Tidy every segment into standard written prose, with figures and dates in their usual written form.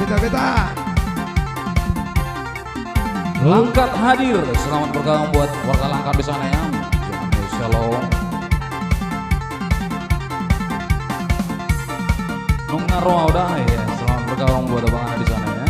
Beta. Langkat hadir, selamat bergabung buat warga Langkat di sana ya. Jangan shalom. Nungaroa udah ya, selamat bergabung buat abang di sana ya.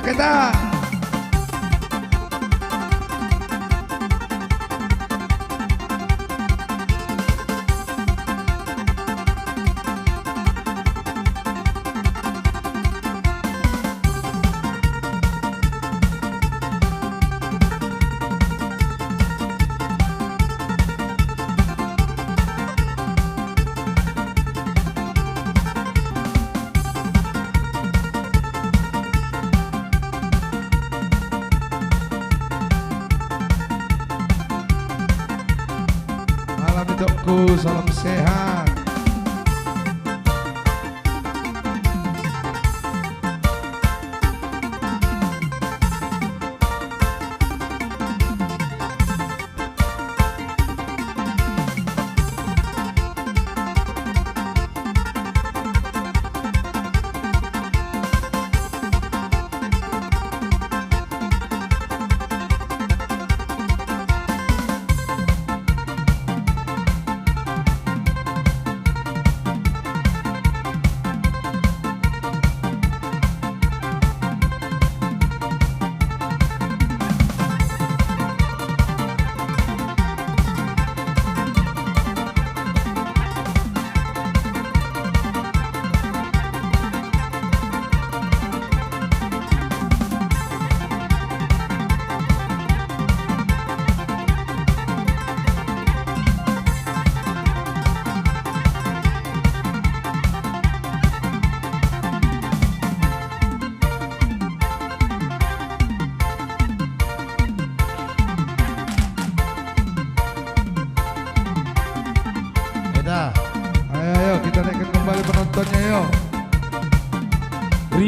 Kita. Hidupku, salam sehat.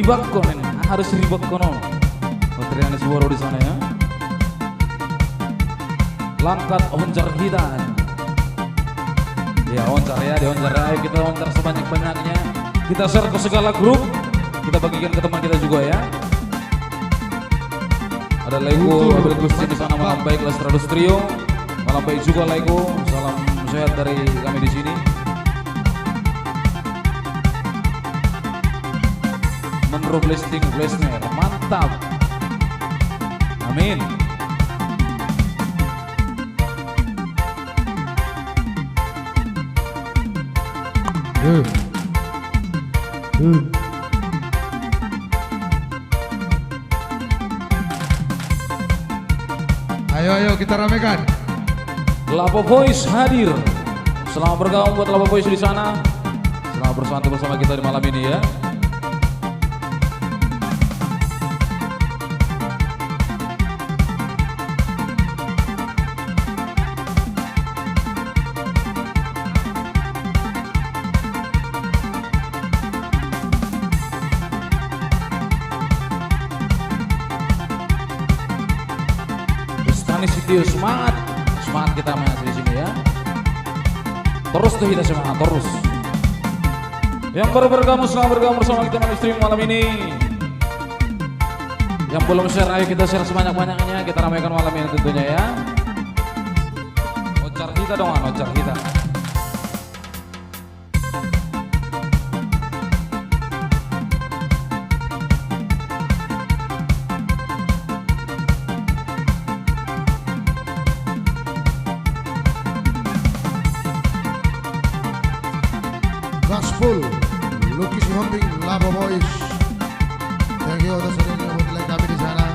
Ribakon ini, harus ribakon. Materialnya suara di sana ya. Langkat oncar kita. Ya oncar ya, di oncar ayo kita oncar sebanyak-banyaknya. Kita share ke segala grup. Kita bagikan ke teman kita juga ya. Ada Lego, Abel Gusti di sana, malam baik Lestrados Trio. Malam baik juga Lego. Salam sehat dari kami di sini. Menurut listing Blesner, mantap. Amin. Ayo kita ramekan. Lapo Voice hadir. Selamat bergabung buat Lapo Voice di sana. Selamat bersantai bersama kita di malam ini ya. Sitio semangat kita main di sini ya. Terus tuh kita semangat terus. Yang baru bergabung selamat bergabung bersama kita malam stream malam ini. Yang belum share ayo kita share sebanyak-banyaknya, kita ramaikan malam ini tentunya ya. Ocar kita dong, ocar kita. Gospel, Lukis Hombing, Lapo Voice. Thank you atas sudah menyambut kami di sana.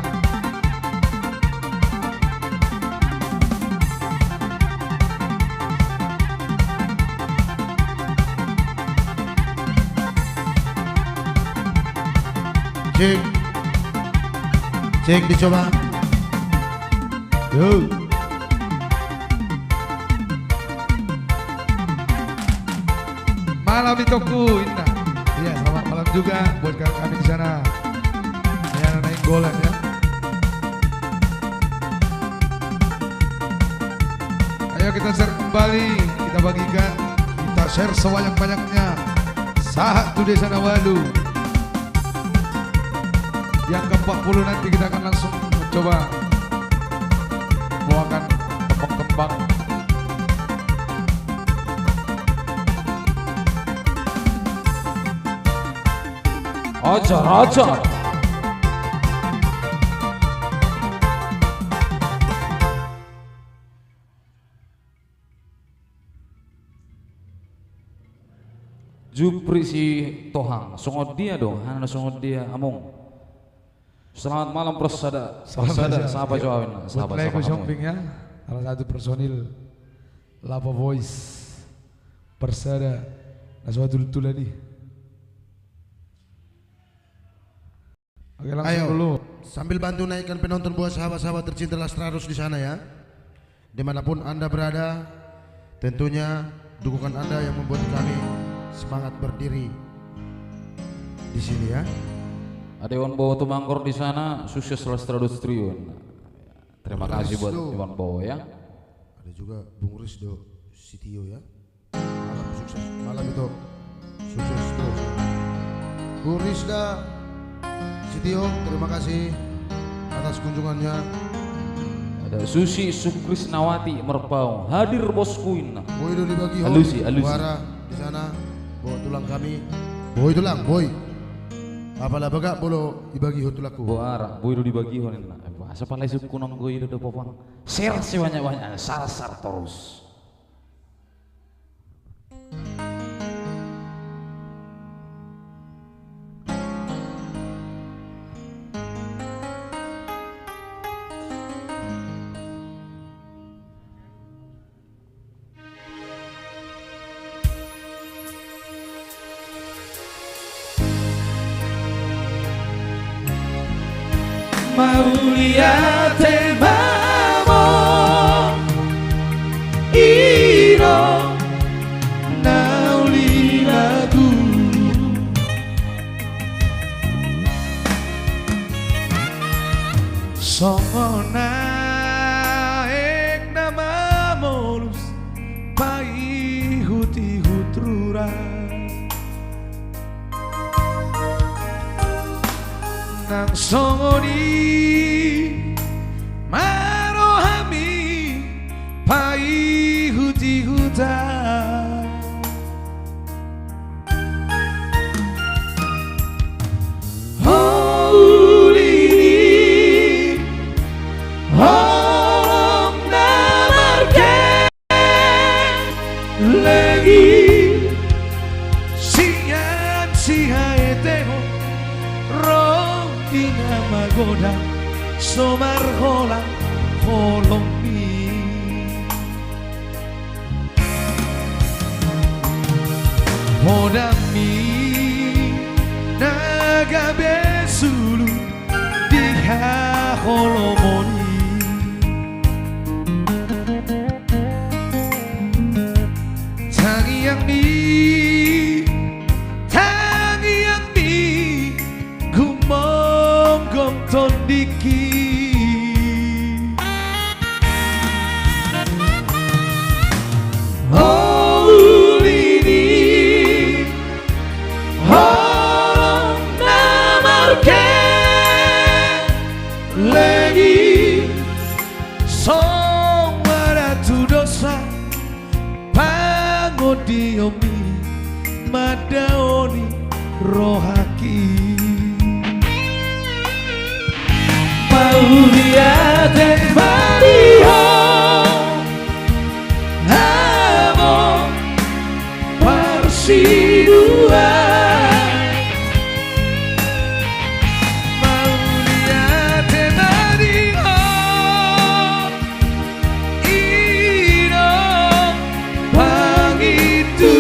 Cek dicoba. Yo. Malam Itoku Indah. Iya, selamat malam juga buat kami di sana. Ya, naik golan ya. Ayo kita share kembali, kita bagikan, kita share sebanyak-banyaknya. Saat tu Desa Nawalu. Yang ke-40 nanti kita akan langsung mencoba bawakan kembang-kembang. Ajar. Jupri si Tohang, songod dia dong, hana songod dia among. Selamat malam persada, sahabat Jawawin, sahabat Shoppingnya, salah satu personil Lapo Voice, persada, Naswatul Tuladi. Oke, langsung Ayo, dulu. sambil bantu naikkan penonton buat sahabat-sahabat tercinta Lestrados di sana ya. Dimanapun Anda berada, tentunya dukungan Anda yang membuat kami semangat berdiri di sini ya. Ada Iwan Bowo Tumangkor di sana, sukses Lestrados Trio. Terima kasih buat Iwan Bowo ya. Ada juga Bung Rizdo Sitio ya. Malam sukses, malam itu sukses terus. Bung Rizda Sitio, terima kasih atas kunjungannya. Ada Susi Sukrisnawati Merpau, hadir bosku ini. Boy do dibagi Alusi. Suara di sana, bawa tulang kami. Boy tulang, boy. Apalah bagak bolo dibagi hutulaku. Boara, boy do dibagi honin. Asa palai suku nong gue do popang. Share sebanyak-banyak, sar terus. Maulia temamo iro nauli lagu songo naik nama mulus pai huti hutrura nang songo ni marohami pai huti huta Magoda somar hola holomi hodami naga besulu diha holomoni tangi yang mi tondiki Olini Holong namarke Legi Somara tu dosa Pangodiomi Madaoni rohaki Mauliate Mario Amo Parsidua Mauliate Mario Ino Pangitu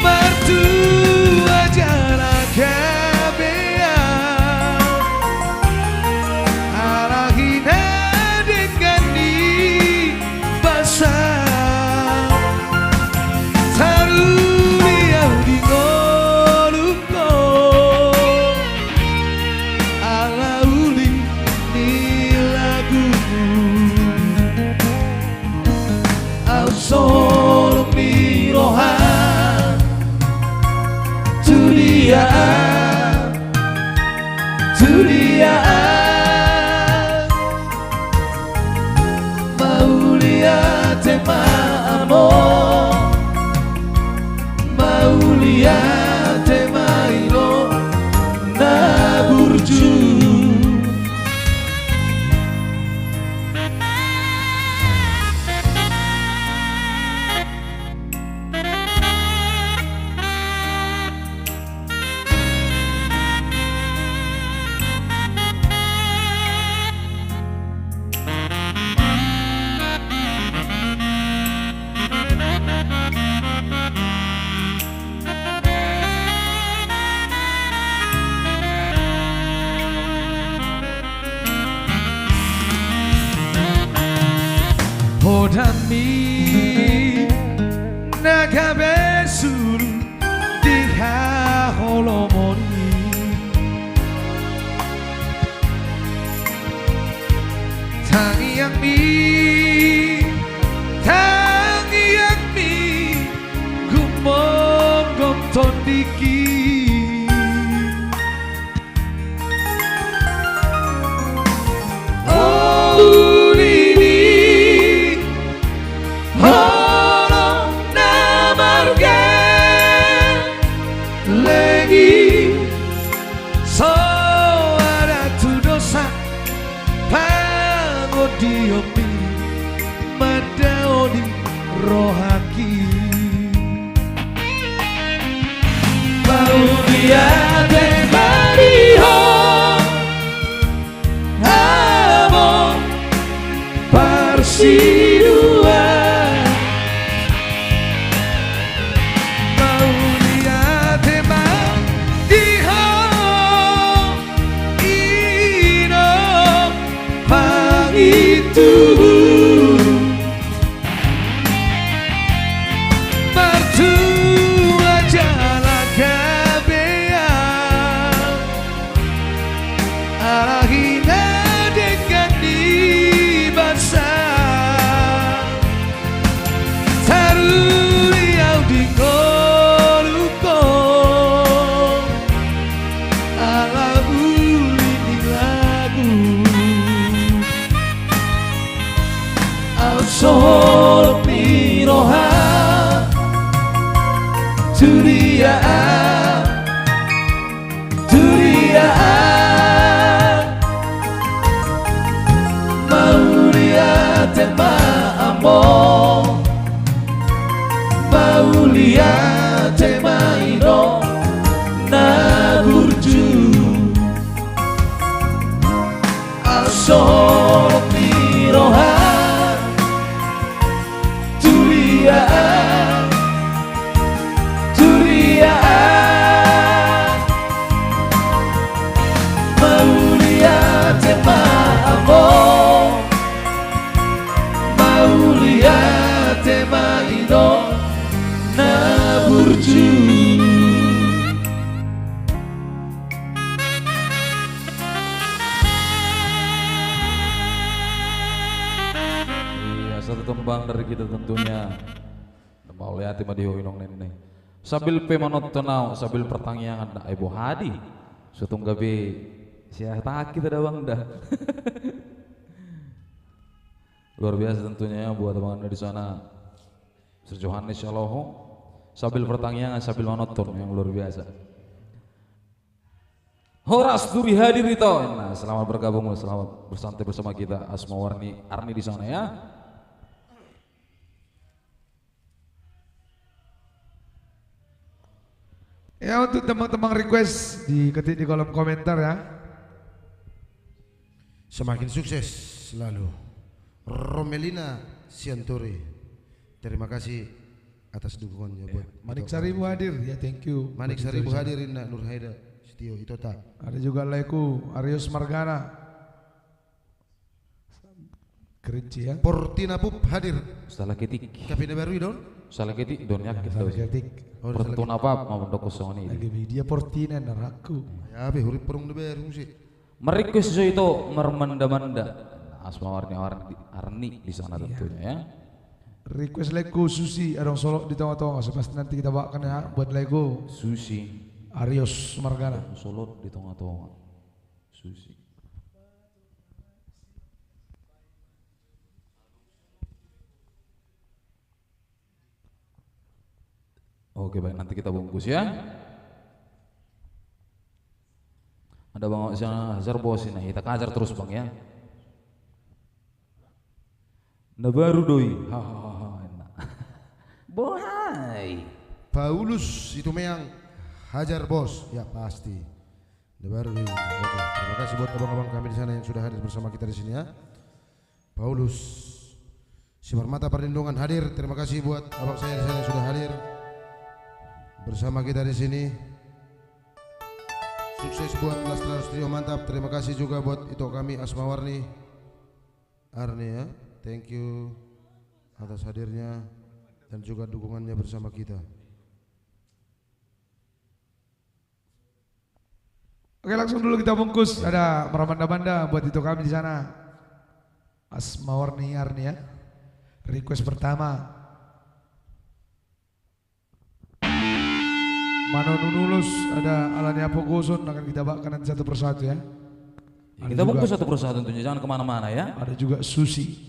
Mertua jalakan solo mirohan tu dia Mauliate ma'amo Mauliate maino naburju Hodami naga besulu diha holomoni tangi yang mi gumong gom tondiki Diopi madaoni rohaki Mauliate Mario Amo Parsidua Mauliate Mario Ino Pangitu kembang dari kita tentunya. Mau lihat madiho inong nenek. Sambil pemanot tenau, sambil pertanyaan nak ibu hadi. Sutung gabi siapa kita dah bang dah. Luar biasa tentunya buat abang di sana. Sir Johannes Shalom. Sambil pertanyaan, sambil monoton yang luar biasa. Horas Duri hadir itu. Nah, selamat bergabung, selamat bersantai bersama kita Asma Warni Arni di sana ya. Ya, untuk teman-teman request diketik di kolom komentar ya. Semakin sukses selalu Romelina Sianturi. Terima kasih atas dukungannya buat Manik Saribu hadir ya, thank you. Manik Saribu hadir, Inna Nur Haida Setio itu tak. Ada juga Leku Arius Margana. Kerinci ya. Portina Pup hadir. Salah ketik. Kapina baru dong. Salah ketik don yakin Salah tahu. ketik. Pertun apa mau kosong ini. Lagi media Portina naraku. Ya be hurip perung de baru sih. Merequest itu mermanda-manda. Asma Warni Arni di sana tentunya ya. Request Lego Susi Adong Solo di tengah-tengah. Pasti nanti kita bawakan ya buat Lego Susi Arius Margana. Solo di tengah-tengah. Susi. Oke baik, nanti kita bungkus ya. Ada bang Hazar bos ini, kita kajar terus bang ya. Nah baru doi, hahaha, enak. Bohai. Paulus itu memang hajar bos, ya pasti. Udah baru nih. Oke, terima kasih buat abang-abang kami di sana yang sudah hadir bersama kita di sini ya. Paulus, si Permata Perlindungan hadir. Terima kasih buat abang saya di sana yang sudah hadir bersama kita di sini. Sukses buat Lastraros Trio mantap. Terima kasih juga buat itu kami Asma Warni Arni ya. Thank you atas hadirnya dan juga dukungannya bersama kita. Oke, langsung dulu kita bungkus. Ada meramanda-manda buat itu kami di sana. Asma Warni Arni ya. Request pertama. Mano Nunulus, ada Alani Apogoson, akan kita bawakan nanti satu persatu ya. Kita bungkus satu persatu tentunya, jangan kemana-mana ya. Ada juga Susi.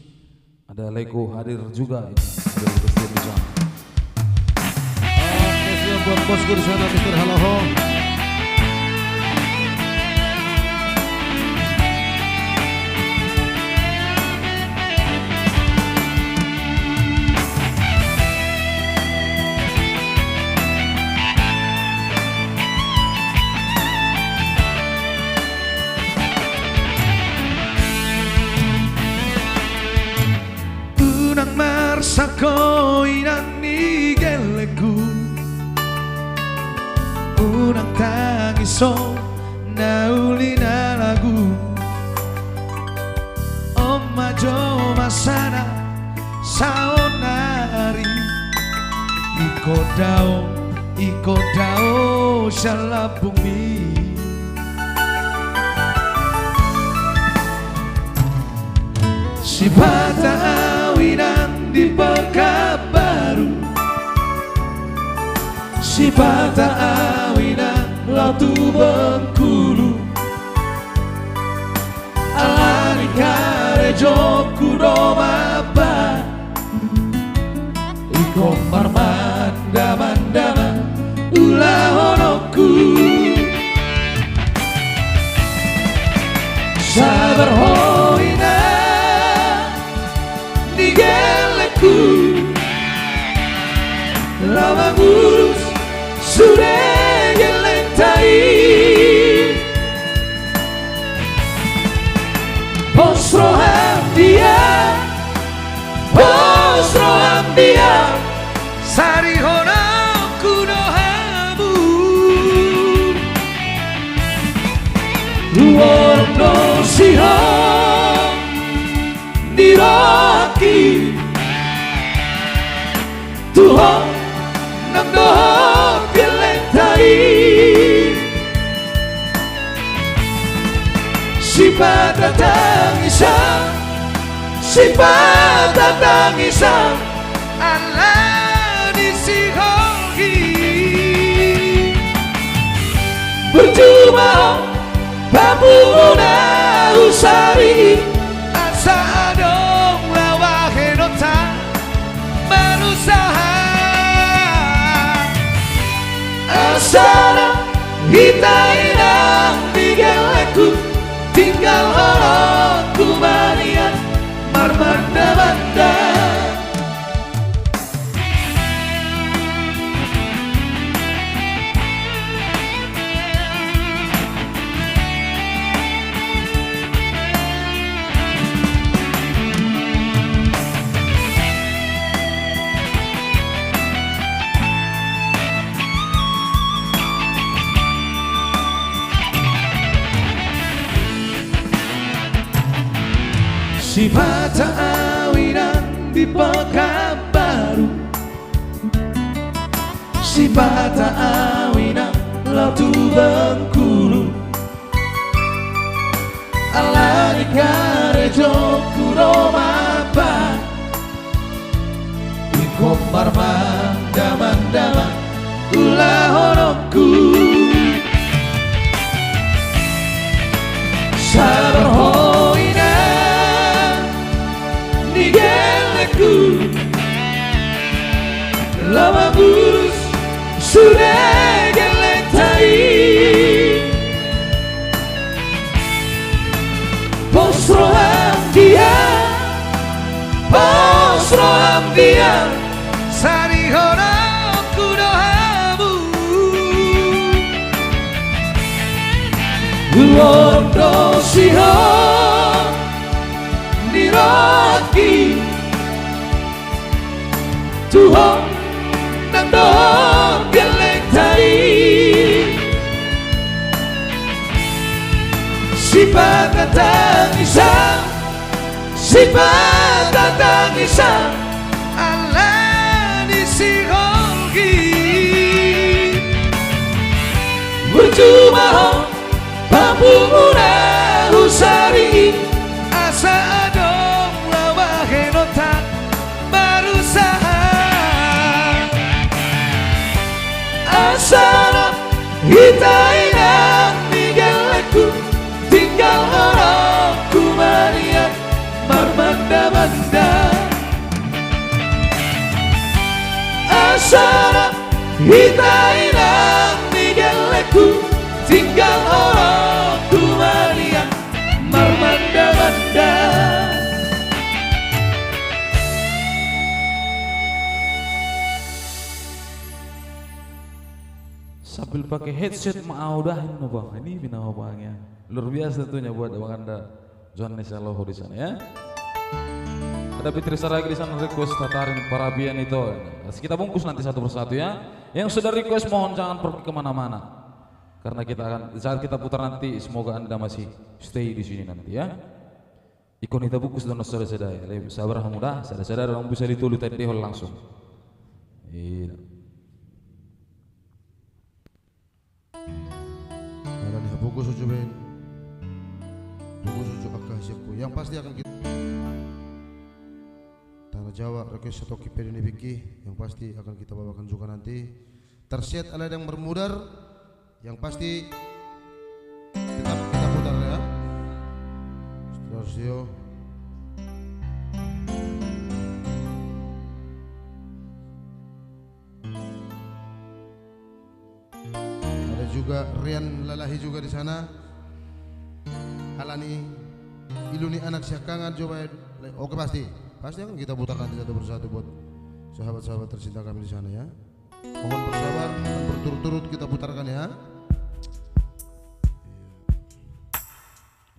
Ada Leko hadir juga ini. Ada Leko di sana. Oke, siap buat bosku di sana, Mr. Haloho. Unang marsako inani geleku, unang tangiso nauli na lagu, Oma Joma sana saonari, iko dao shalabumi. Si bata awinan di Pekanbaru, si bata awinan lautu Bengkulu, alani karejo kudomaba, iko marmanda-mandama ulah honoku. Sabar hoina digeleku, lama ngurus sudah gelentai. Bos roham dia, sari hono kudohamu, luorno sihong diraki, Tuhan nang doh gelentai. Si bata tangisan sifat tangisan Allah disihogi berjumah babuna usari asa adong lawa henota berusaha asana kita inang digeleku tinggal orang kumanian marmanda-manda sifat awinan di Pekanbaru sifat awinan lautu Bengkulu ala di karejo kuromapa ikombar manda-manda ulah honokku sabar hoina nigeleku lama gurus sudah geletai posroham dia sari honam kudohamu Ulondo sihon niraki Tuhan nang dong geletai sifat tangisan Allah disihogi berjumah pamunguna usari asa adong lawa henota berusaha asana kita inang nigeleku tinggal orang kumanian marmanda-manda asana kita inang nigeleku tinggal orang kumanian marmanda-manda sambil pakai headset maudahin no bang, ini bina bangnya luar biasa tentunya buat abang anda Johannes Aloho di sana ya. Ada Fitri Saragi di sana request tatarin parabian itu. Kita bungkus nanti satu persatu ya. Yang sudah request mohon jangan pergi kemana-mana. Karena kita akan saat kita putar nanti semoga anda masih stay di sini nanti ya. Ikon kita bungkus dan saudara-saudara. Sabar mudah, saudara-saudara orang bisa ditulis tadi langsung. Iya. Buku suju ben, buku suju akasiaku. Yang pasti akan kita Tanah Jawa request satu kiper ini Vicky. Yang pasti akan kita bawakan juga nanti. Tersiat ala yang bermudar. Yang pasti tetap kita putar ya. Starsio. Juga Rian Lalahi juga di sana. Alani Iluni anak siakangan coba. Oke pasti akan kita putarkan satu persatu buat sahabat-sahabat tercinta kami di sana ya. Mohon bersabar, akan berturut-turut kita putarkan ya.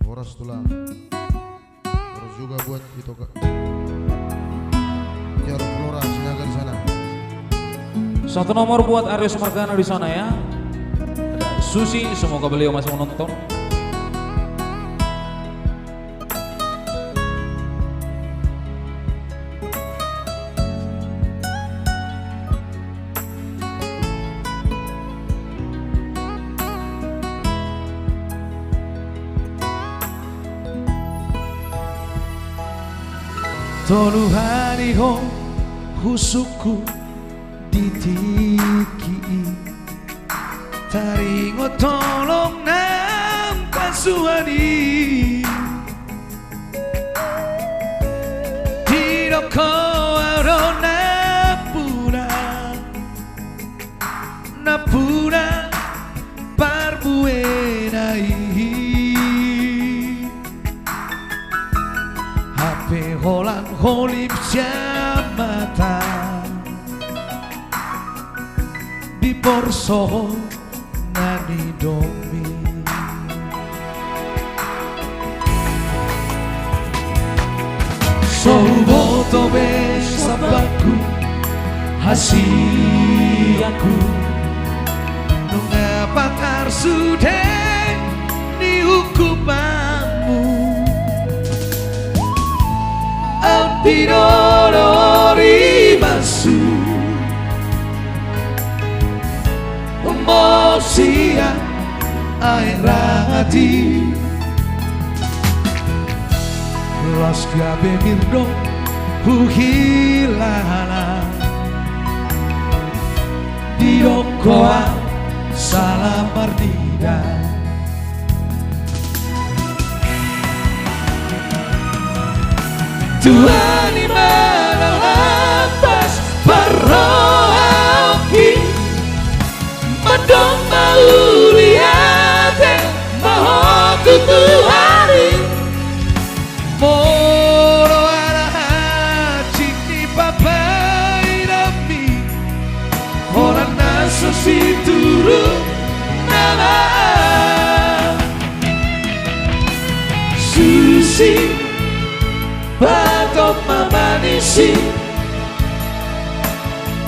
Horas tulang. Horas juga buat itu Jaruk Flora Sinaga di sana. Satu nomor buat Arius Margana di sana ya. Susi, semoga beliau masih menonton. Toluhani ho husuku ditiki taringo tolong nam kasuani Tiroko arona napura parbuenai HP holan holip siamata di porso nani domi Soboto besabaku hasiaku Bakar sudah di hukumanmu Alpidorori masu Mosia airati Los gabe mirdo huhilala Di dokoa salam merdida Tuhan di mana lepas perrohaki Madong mau lihat Maha Tuhan Moro arah cik papai dami Orang naso si turun nama Susi Batok mamanisi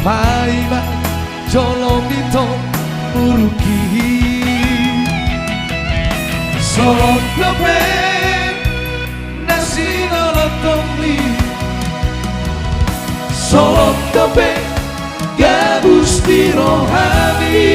Paiba Jolong dito Muruki Solon lope Nasi nolotomi Solon lope Gabus di rohani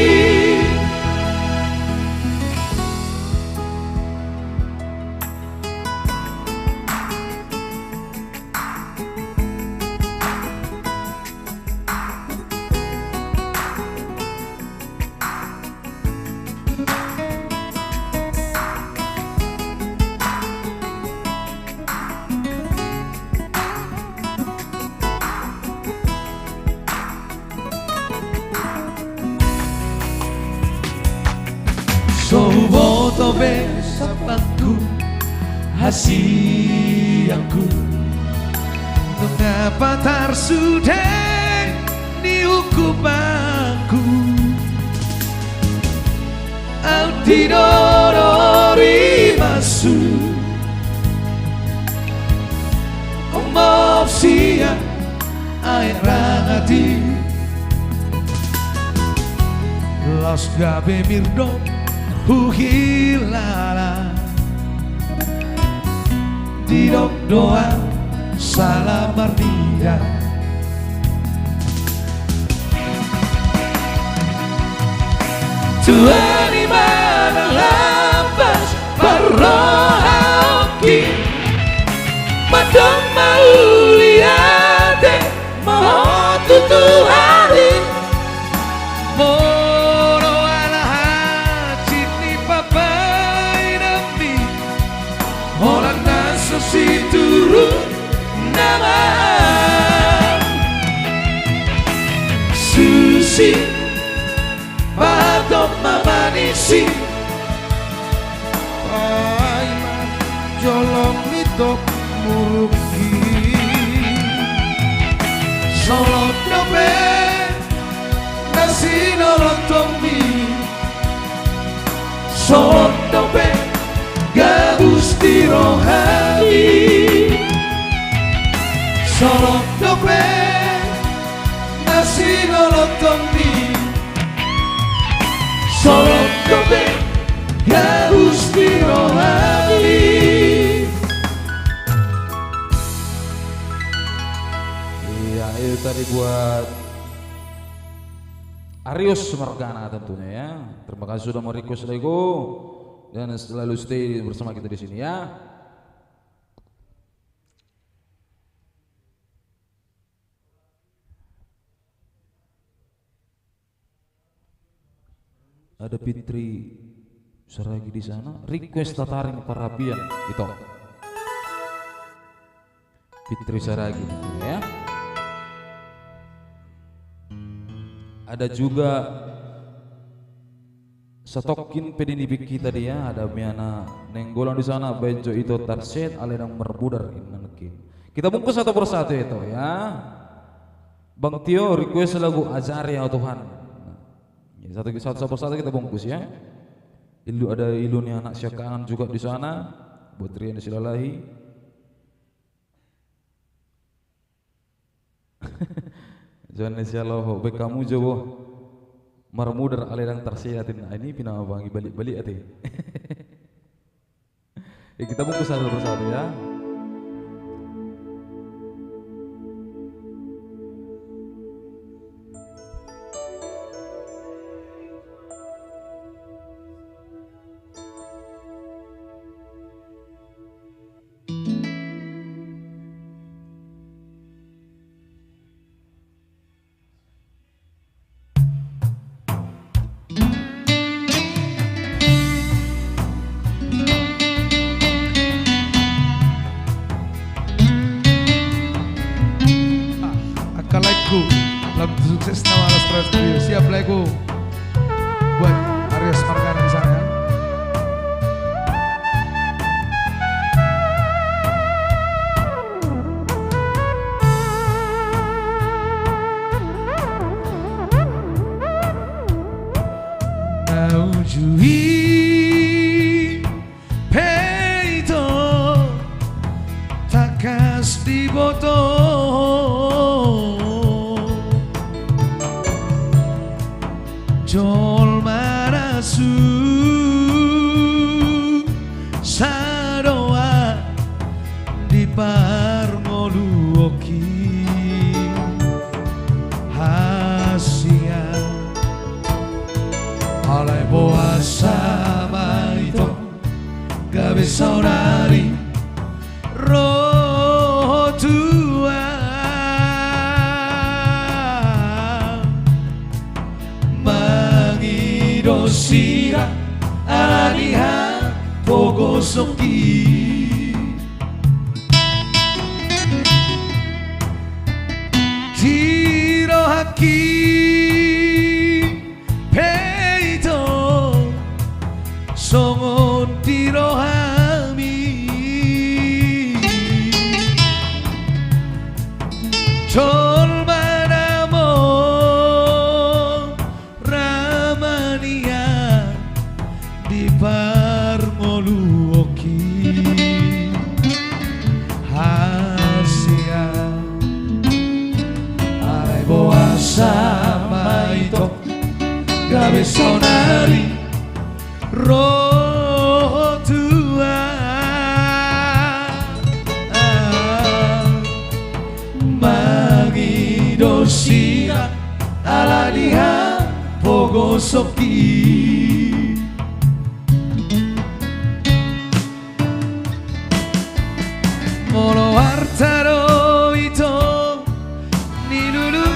Soboto besapaku hasiaku Mengapa tar sudah di hukumanku Altidorori masu Omopsia airangati Los gabe mirdo Huhilala di doa salam merdida Tuhan di mana lepas perrohaki Madong mau lihat Maha Tuhan Orang naso si turun nama Susi Batok mamanisi Paiman Jolong mitok muruki Solok dope Nasi nolotomi Solok dope Gabus di rohani Solok dope Nasi nolotomi Solok dope Gabus di rohani Iya itu tadi buat Arius Margana tentunya ya. Terima kasih sudah mau request Lego dan selalu stay bersama kita di sini ya. ada Fitri Saragi di sana. Request tataring parabian itu. Fitri Saragi ya. Ada juga setokin pedinibik kita dia, ada miana nenggolan di sana benjo itu tarset alenang merbudar inankin. Kita bungkus satu persatu itu ya. Bang Tio request lagu Azari ya Tuhan. Satu persatu kita bungkus ya. Ada ilunya anak syakaan juga di sana buat Rian Silalahi. Jangan sialah baik kamu jauh marmudar alerang tersiatin. Ini pinang bangi balik-balik ati. Kita bungkus satu persatu ya. Lagu sukses nama Alas Studio. Siap lagu buat Aries Margana di sana ya. Naujui peito takas di botol Jol marasu sadoa di parngoluoki hasia alai boa sama itu gabe saudari roh tua Sira alaniha pogosoki Tiro haki peito songo tiro hami Chol manamo di parngoluoki hasia alai boa sama itu gabe sonari roh tua magido sira ala dia pogosoki Molo hartaro ito niluluamu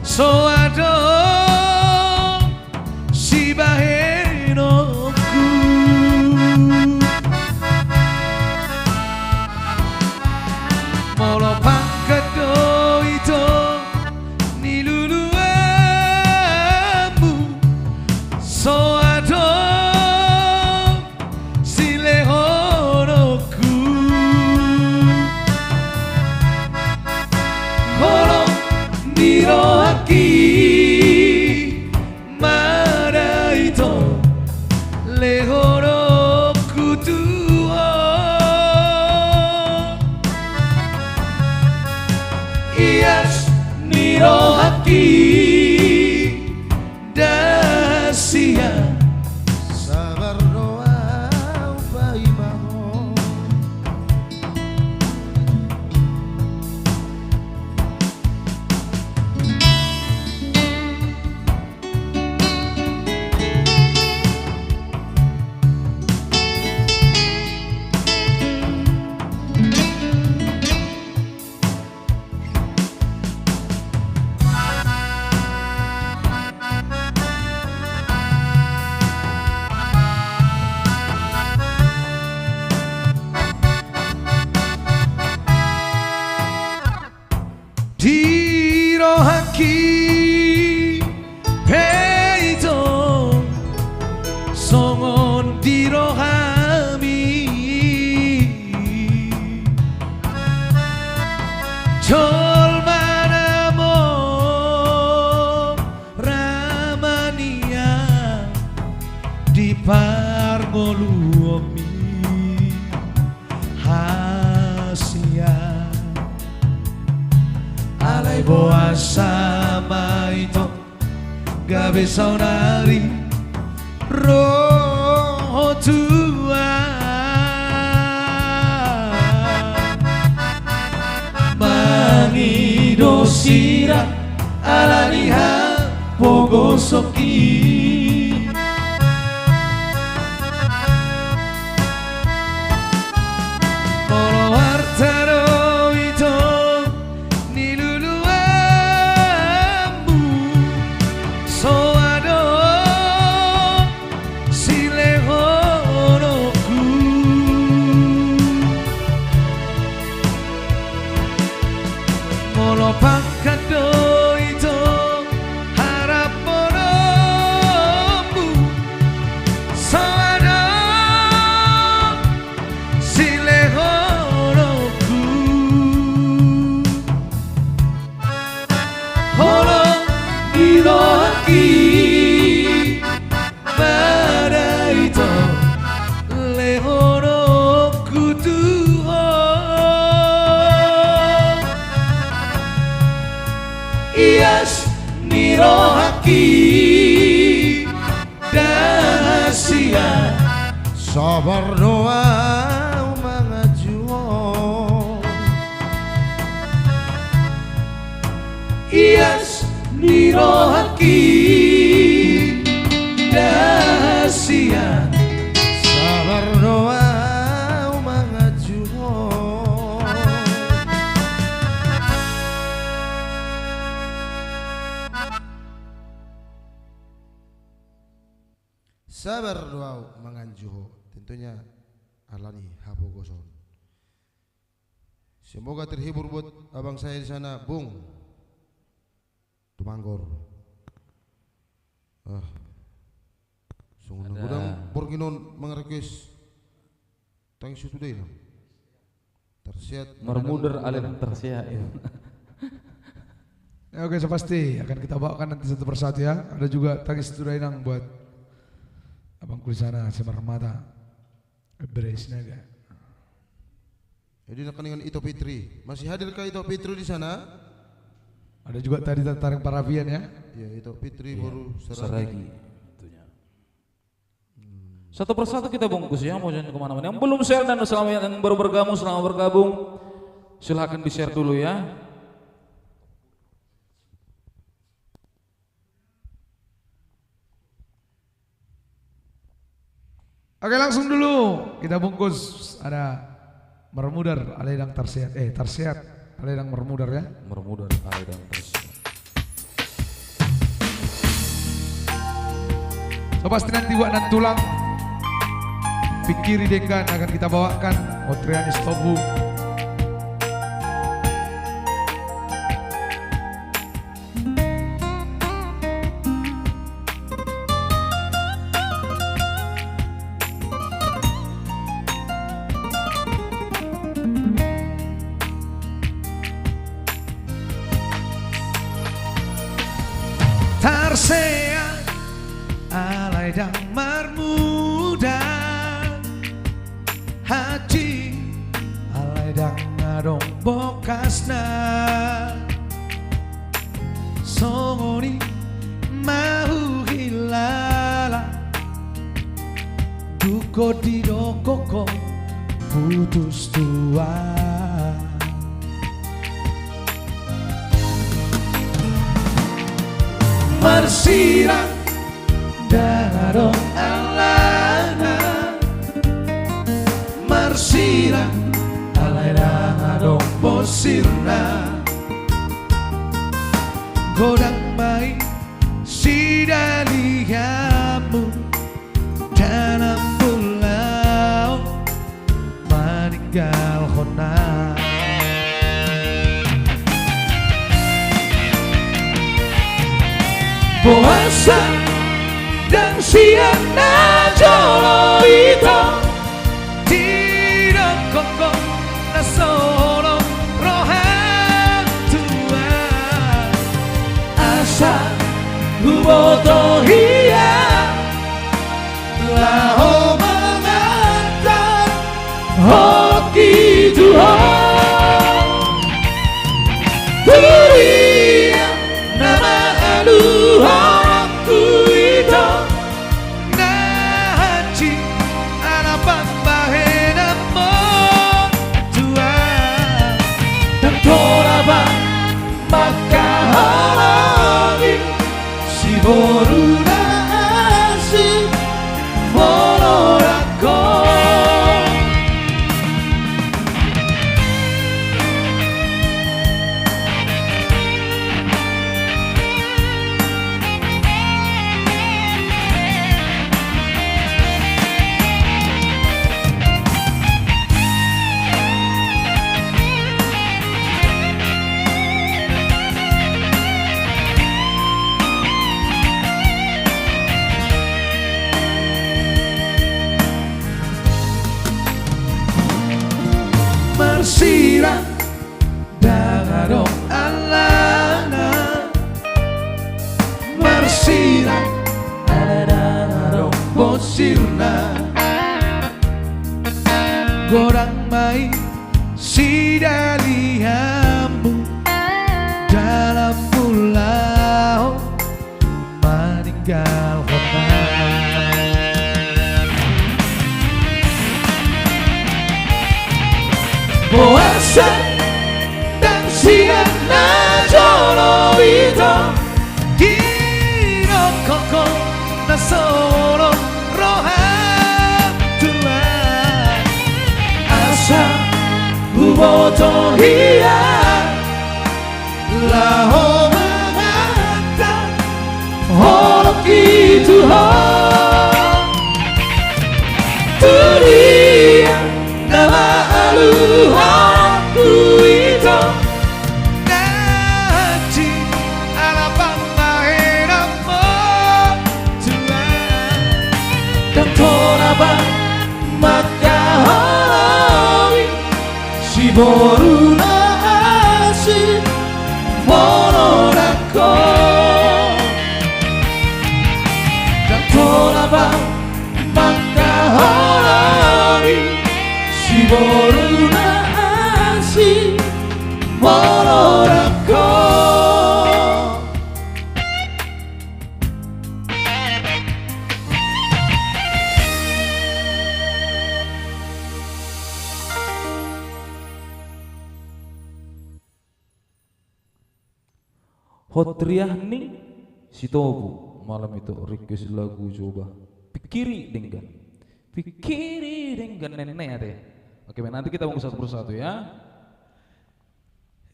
so ado si bahenoku Molo pangkado ito niluluamu so ado Mara ito lehoro kutuo Ias niro haki dasia sabar doa upai bangun parngoluomi hasia alay boa sama ito gabi saunari roho tua mangido sira alaniha pogosoki molo wartaro ito niluluammu soado silehonoku molo pangkado ito haraponomu soado silehonoku holo idoki pada ito lehonoku tuho ias nirohaki dahasia sabar doa mangajuo ias nirohaki dahasia sabar doa mangajuo sabar doa manganjuho tentunya alani hapogoson. Semoga terhibur buat abang saya di sana, Bung Tumanggor. Sungguh gudang porginon mengerekes thanks you today. Tersiat Mermuder aliran tersiat ya. Ya, oke, so pasti akan kita bawakan nanti satu persatu ya. Ada juga tangis tudainang buat abangku di sana, Semar Mata, Beres Naga. Jadi dengan Ito Fitri, masih hadirkah Ito Fitri di sana? Ada juga tadi taring parafian ya. Ya, Ito Fitri baru Seragi. Tentunya. Satu persatu kita bungkus ya, mau jangan kemana-mana. Yang belum share dan yang baru bergabung, silahkan di share dulu ya. Oke, langsung dulu kita bungkus. Ada Mermudar Aledang Tarsiat, Tarsiat Aledang Mermudar ya. Mermuder aliran tersiat. So pasti nanti buat dan tulang Pikiri Dekan akan kita bawakan Otrianis Tobu. Tarsiat Aledang Mermudar Haji Aledang Adong Bokasna Songoni Mahu hilala Duko di dokoko Putus tua Marsira Darong alana Marsira Aledang Adong Bosirna Godang baik Sidalihamu dalam pulau meninggal khona puasa dan siang najolo itu tidak kokok nasolo rohan tua asa huboto hiya sirna Gorang mai sidalihammu dalam pulau meninggal kota. Puasa dan siang najolo itu kiro koko nasoro rohan Tuhan asa buboto hiya laho mengata holok itu tulia nama aluhanku itu naci ala pamaheramu Tuhan dan tonaba maka halawi si boruna asih mononako dan tonaba maka halawi si boruna asih mononako. Hotriah nih si Tobu malam itu request lagu coba pikiri dengan nenek ya teh. Oke, nanti kita mau satu persatu ya.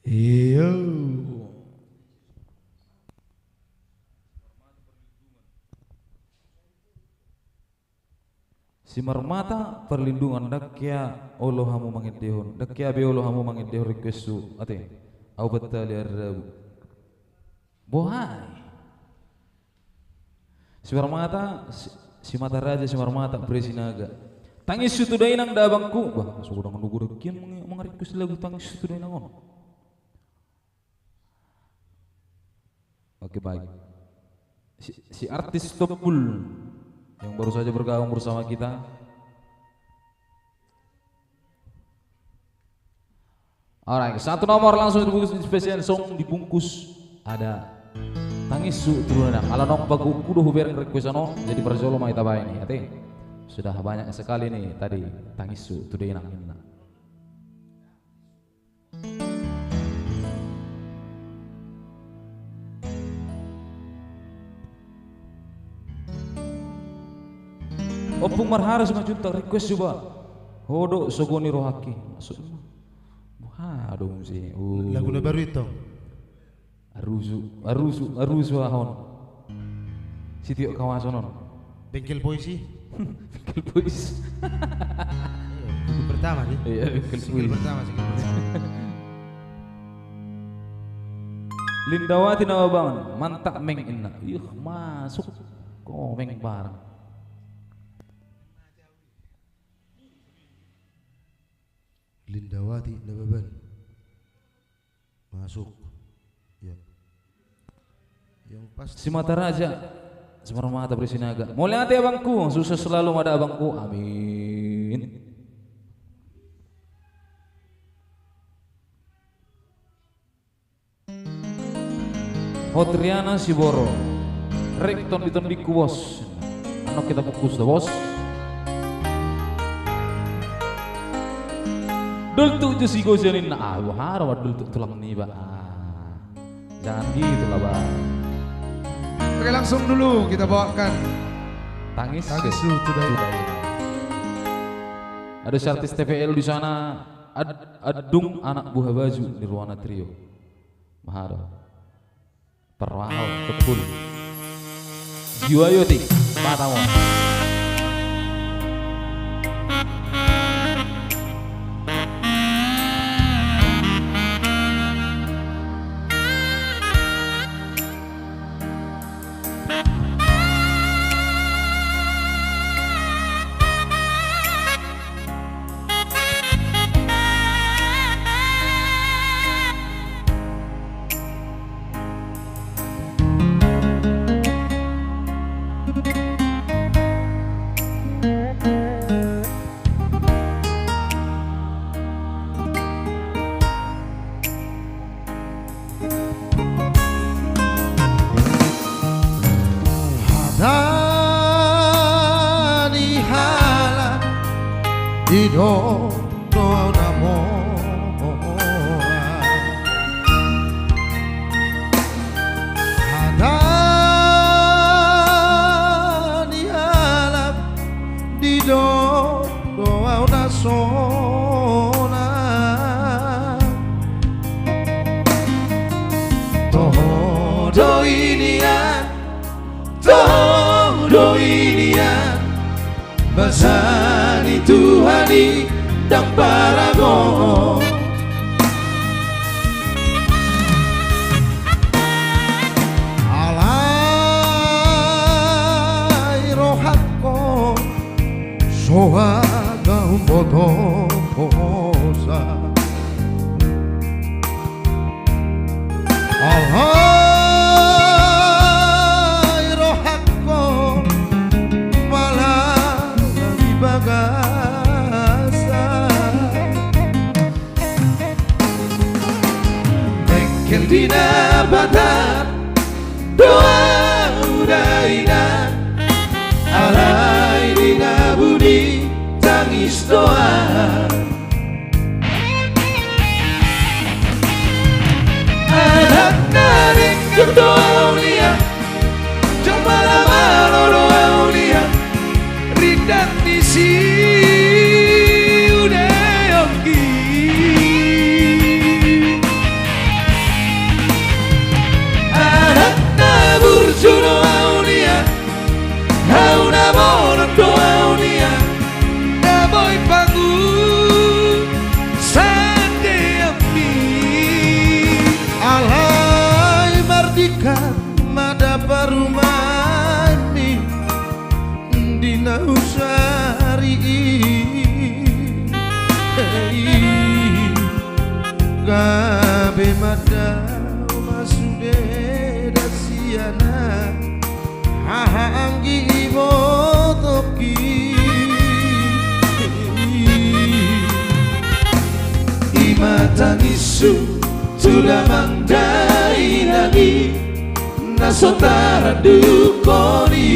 Iyo. Simar mata perlindungan dakya Allahamu mangidehun dakya be Allahamu mangidehun requestu ate au betal ya Rabb bohai Simar mata si mata raja Simar mata presinaga tangis sutu dainang dabangku bah sudah menunggu rekian mengrequest lagu tangis sutu dainang ono. Oke baik si artis Topul yang baru saja bergabung bersama kita. Alright, satu nomor langsung dibungkus spesial song dibungkus ada tangis su turunan. Kalau nong bagu kudu huber request ano jadi bersolo mai tabai ini ate. Sudah banyak sekali nih tadi tangis su today nang inna. Opung marhara sama junta request coba. Hodo sogoni rohaki. Maksudnya aduh sih. Lagu baru itu. Arusu ahon. Sitio kawasonon. Bengkel puisi. Bengkel puisi. Buku pertama nih. Iya, bengkel puisi. Pertama sih. Lindawati nawa bangun, mantak meng inna. Yuh masuk. Kok meng bareng. Lindawati Nababan masuk ya yang pasti Si mata raja Semar mata bersinaga mulai hati abangku sukses selalu ada abangku amin. Hotriana Siboro rekton ditondiku bos anak kita fokus dah bos. Dul tuh si gosenin wahara dul tuh tulang nih ba jangan gitu lah ba. Oke, langsung dulu kita bawakan Tangis su today. Ada artis TPL di sana Adung anak buah baju Nirwana Trio Mahara Perwahal Kepul Jiwa Yoti Patamu. Dido namo ada di alam Dido nasona todo inian Basani Tuhani dan paragon alai rohakko soaga umbotosa alai rohakko malah di bagasa bengkel dina batar doa udaina alai dina budi tangis doa anak naring berdoa ulia coba lama doa ulia rindan misi udayoki anak nabur doa ulia hauna monon doa ulia naboy pangun sande api alai mardika mada parumani dina usari gabe mada masude dasiana hahanggi motoki imatangisu sudah mangdai lagi nasotara dukoni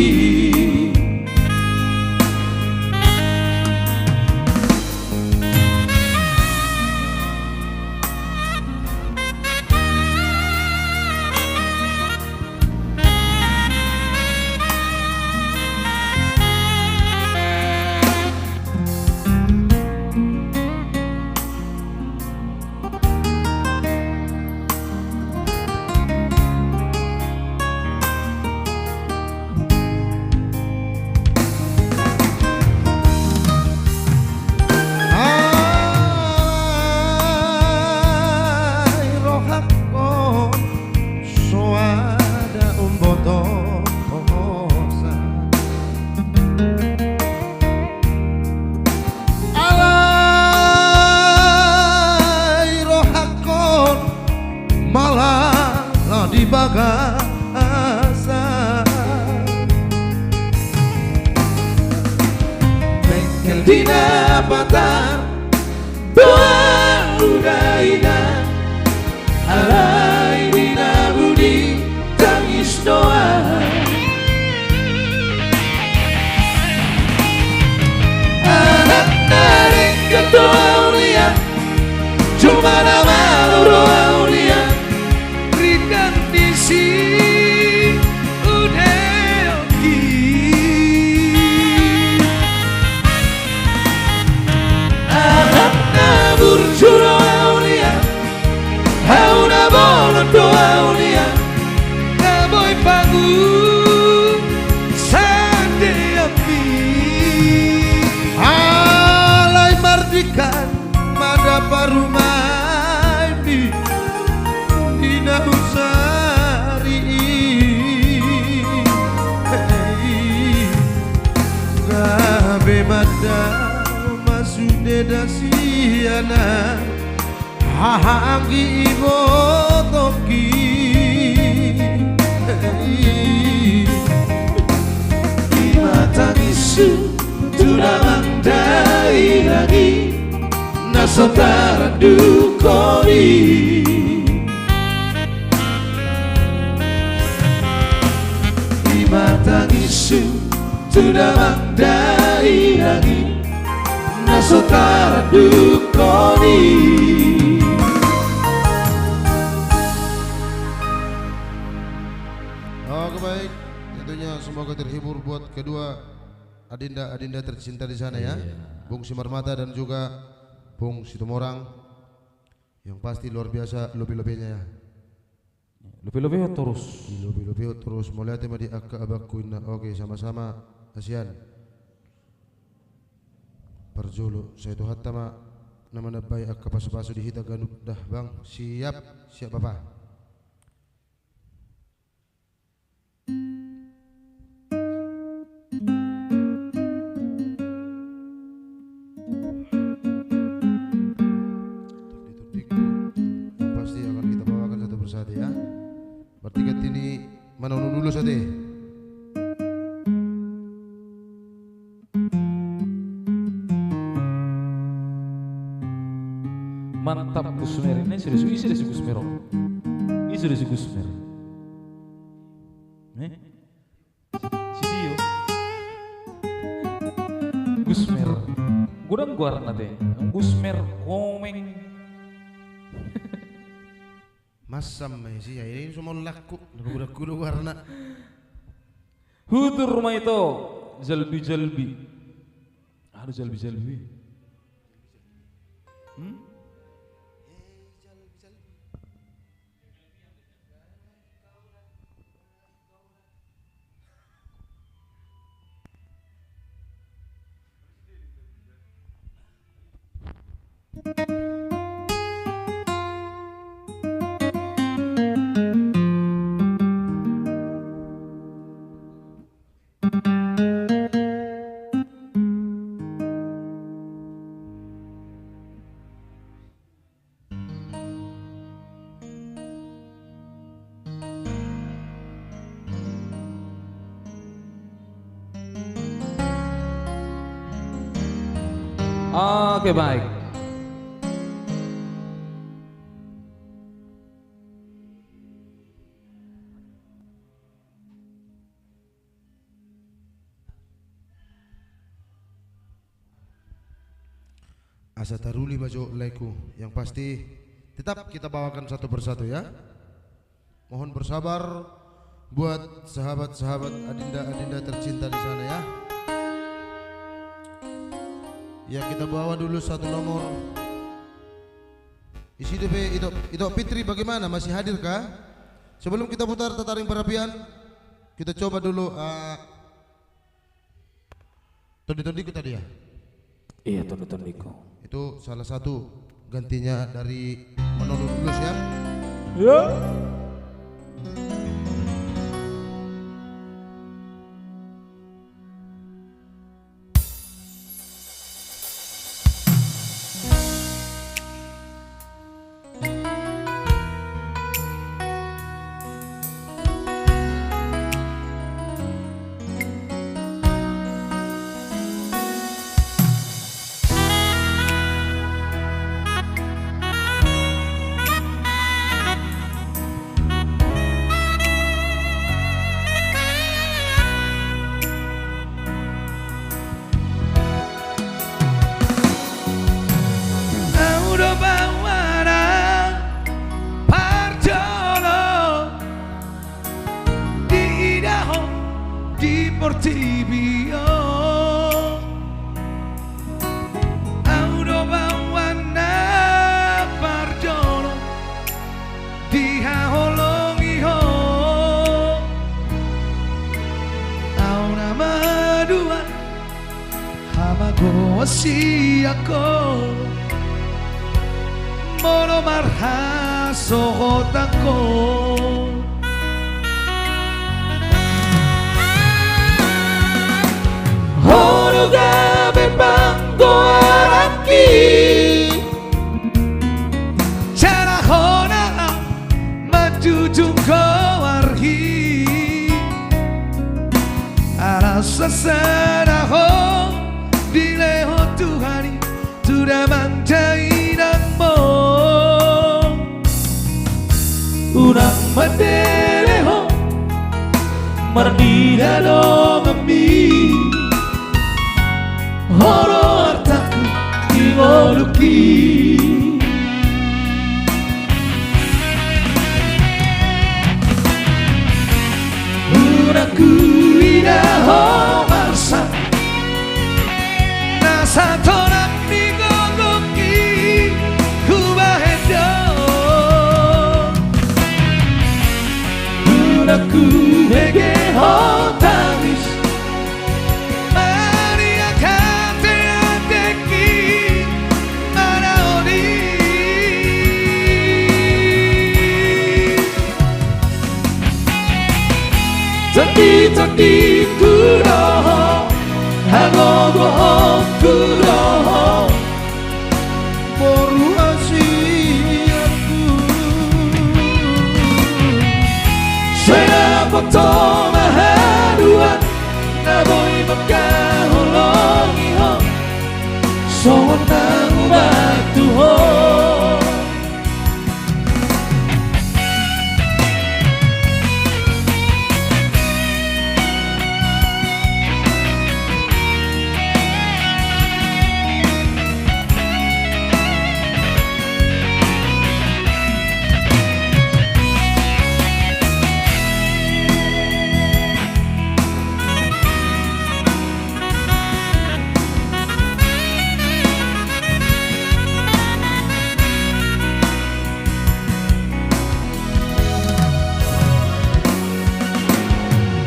di bagasa bengkel dina patar doa udaina alai dina budi tangis doa anak naring kedoa ulia cuma nama doa ulia rindan misi udayoki anak nabur doa ulia hauna bolon doa ulia naboy pangun sande api alai mardikan mada parumai dina usari gabe mada masude dasiana hahanggi motoki imatangisu sudah mangdai lagi nasotara dukoni imatangisu sudah mangdai lagi saudara dukoni. Oke baik, tentunya semoga terhibur buat kedua adinda tercinta di sana ya, Bung Simarmata dan juga Bung Situmorang, yang pasti luar biasa lebih-lebihnya ya. Lebih-lebih terus. Lebih-lebih terus mulai tema di akka abakuina. Oke sama-sama ASEAN. Perjulu saya tuh hatama nama nabai akka pasu-pasu dihita ganuk dah bang. Siap Bapak. Pasti akan kita bawakan satu persatu ya. Bertiga ini menunggu dulu saja. Mantap Gusmer ini serius Gusmer. Ini serius Gusmer. Si Dio. Gusmer. Gudang gua nate. Gusmer komeng. Masam sih ya ini semua laku kuda warna. Hutur rumah itu jalbi. Aduh jalbi. Oke baik. Asa taruli bajo laiku. Yang pasti tetap kita bawakan satu persatu ya. Mohon bersabar buat sahabat-sahabat adinda tercinta di sana ya. Ya kita bawa dulu satu nomor. Isi DP itu Fitri bagaimana, masih hadir kah? Sebelum kita putar tataring perapian, kita coba dulu tondi-tondi kita dia. Iya tondi-tondiku. Itu salah satu gantinya dari menurut Lulus ya. Ya. Portibio Audo bawana parjono Diha holongi ho Auna madua Hamago siako Mono marha sohotako Horuga bembango araki Cara hona majujung kawarhi Arasa sanaho dileho Tuhani Sudah manjai nangmo Unang mandeleho Mardida dong ambi Horo artaku Tondi kuroho Hagogo kuroho Boru asiaku Sena poto maharuan Naboy makaholongi ho Songon nang batu ho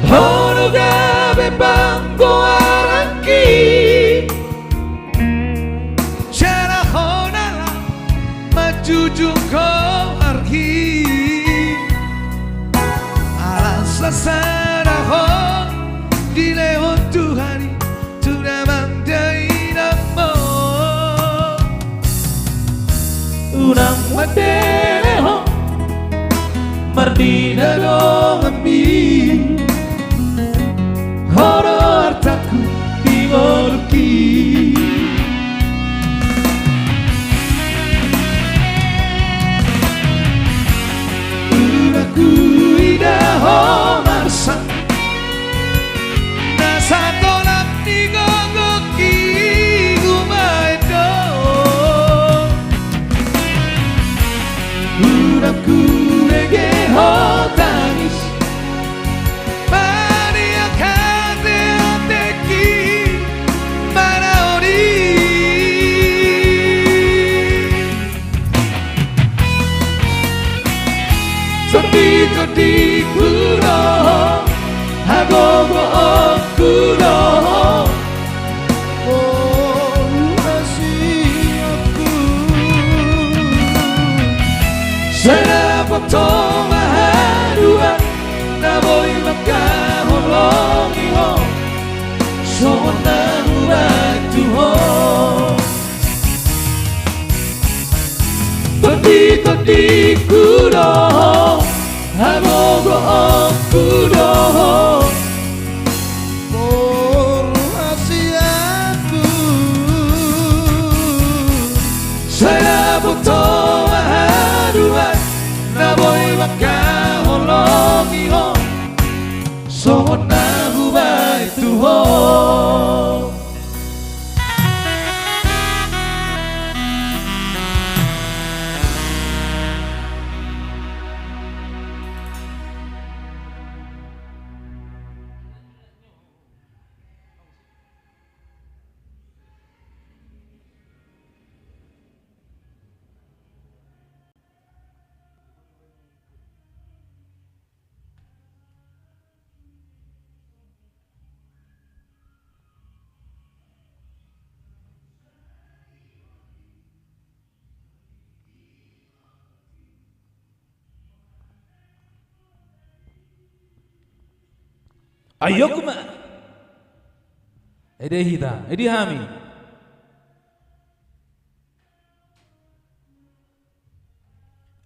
Hono gabe bangko araki Cara honala majujung ko arki Alasa sana ho Dilehon Tuhari Tunamang dainamo Unang madeleho Mardina dong ambil Horo hartaku dimiliki Unaku idaho marsa Nasa tolak digogoki gumaedo Unaku egeho tangis Tondi kuroho Hagogo kuroho Boru asiaku Sena poto maharuan Naboy makaholongi ho Songon nang batu ho Tondi kuroho Hagogo kuroho Boru asiaku Saya butuh maharuan Naboy makaholongi ho Songon nahu baitu ho Ayo kuma Ede hita, edi hami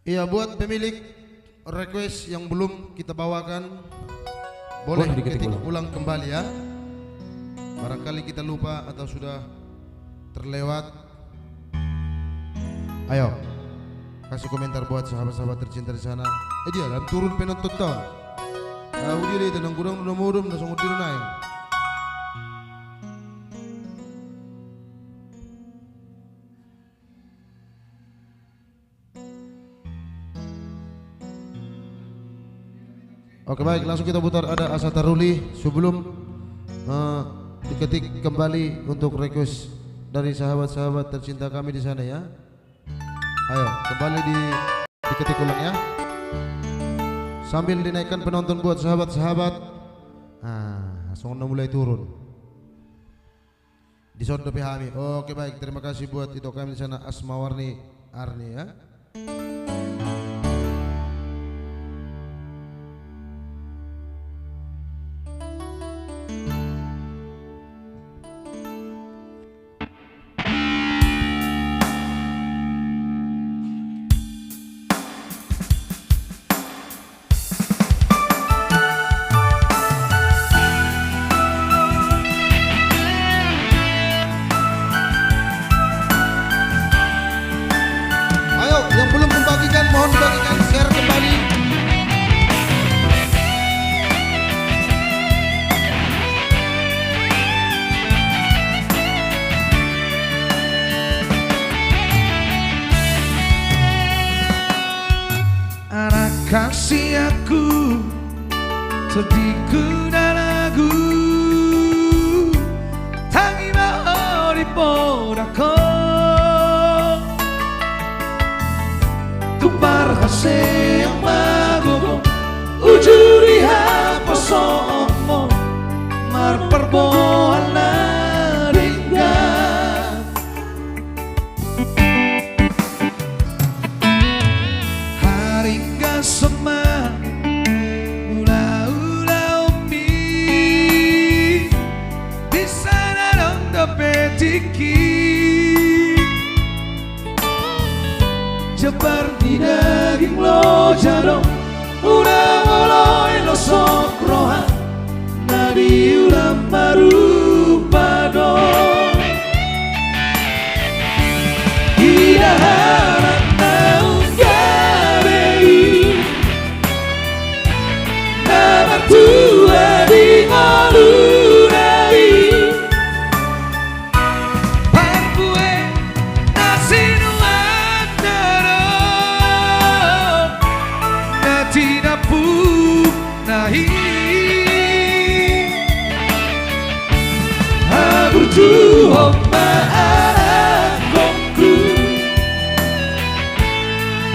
Iya, buat pemilik request yang belum kita bawakan boleh ketik ulang kembali ya. Barangkali kita lupa atau sudah terlewat. Ayo kasih komentar buat sahabat-sahabat tercinta di sana. Dia dan turun penonton toh. Tahu diri tenang kurang udah murum dah sungguh tiru naik. Oke baik, langsung kita putar ada Asa Taruli sebelum diketik kembali untuk request dari sahabat-sahabat tercinta kami di sana ya. Ayo kembali diketik ulang ya. Sambil dinaikkan penonton buat sahabat-sahabat. Langsung mulai turun. Di sound PHMI. Oke baik, terima kasih buat itu kami di sana Asmawarni Arni ya. aku sedihku dan lagu tangi mau di podako tupar hase yang magogo ujuri hapa somo mar perbohan na ringgan haringga sema ula-ula umi di sana dong dapetiki jebar di daging lo jadong udah mulai lo sok rohan nadi ulam baru padong hidahan naung gabei nama tua di ngolunai parbue nasi nuan darong nati napu nahi Aburju maarangku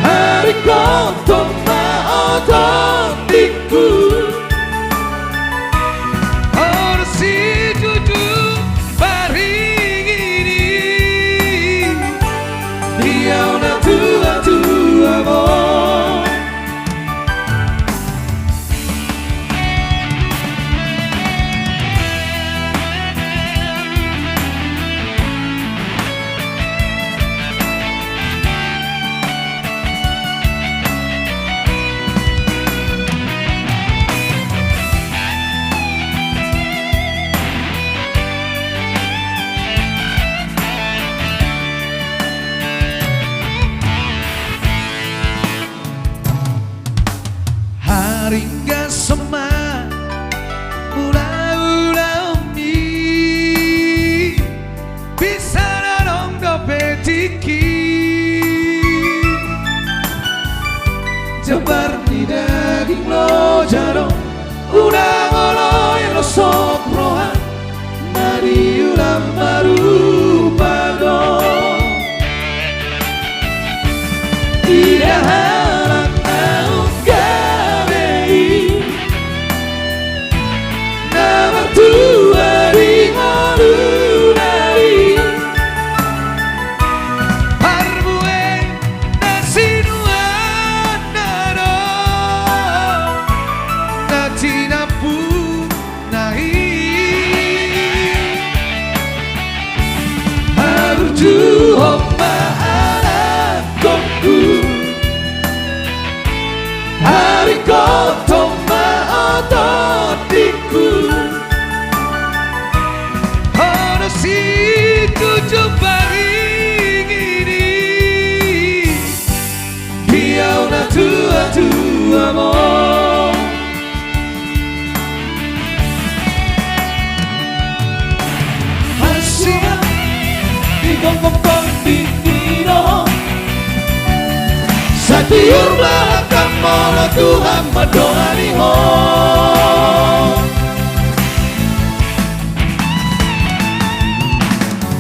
hari kontong maotondiku orang si jujur paring ini dia udah tua-tua boy haringga sema ula-ula umi bisa nadong dopetiki jebar di daging lo jadong udah ngoloy lo sok rohan nadi ulam baru padong tidak harap naung gabei nama tua di ngolunai parbue nasi nuan darong nati napu nahi Aburju maarangku hari kontong maotondiku ono si tujuh paring ini dia udah tua-tua mo hasil di gong-gong di dino Satiur belakang mola Tuhan berdoa di hong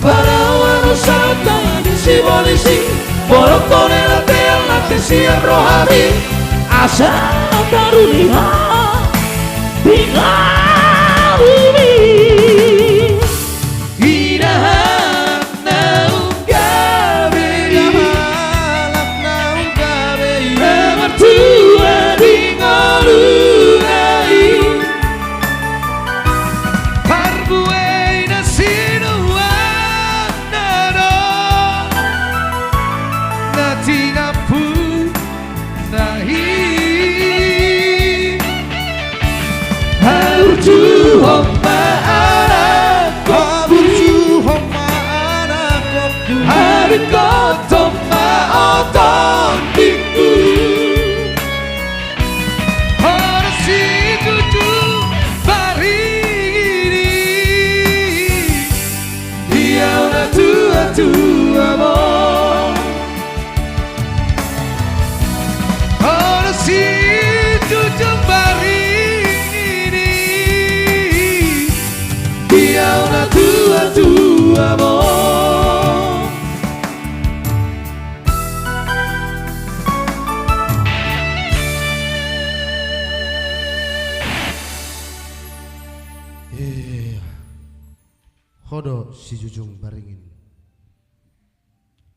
para wanusata di si polisi bolong kone latel nanti siap rohani asal baru lihat tinggal ini hidahan naung gabei nama tua di ngolunai parbue nasi nuan darong nati napu nahi amor. Hodo si Jujung Baringin.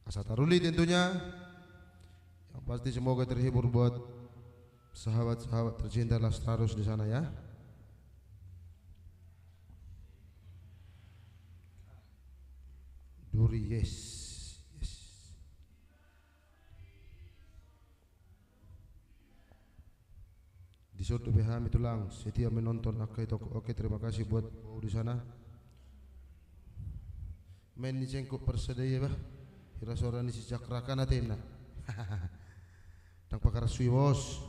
Asa Taruli tentunya. Yang pasti semoga terhibur buat sahabat-sahabat tercinta Lastrarus di sana ya. Duri yes. Di Soto BH Mitulang setia menonton oke terima kasih buat di sana. Main ni cengkok persedaya bah. Kira seorang ni si cakrakan atena. Tang pakar sui bos.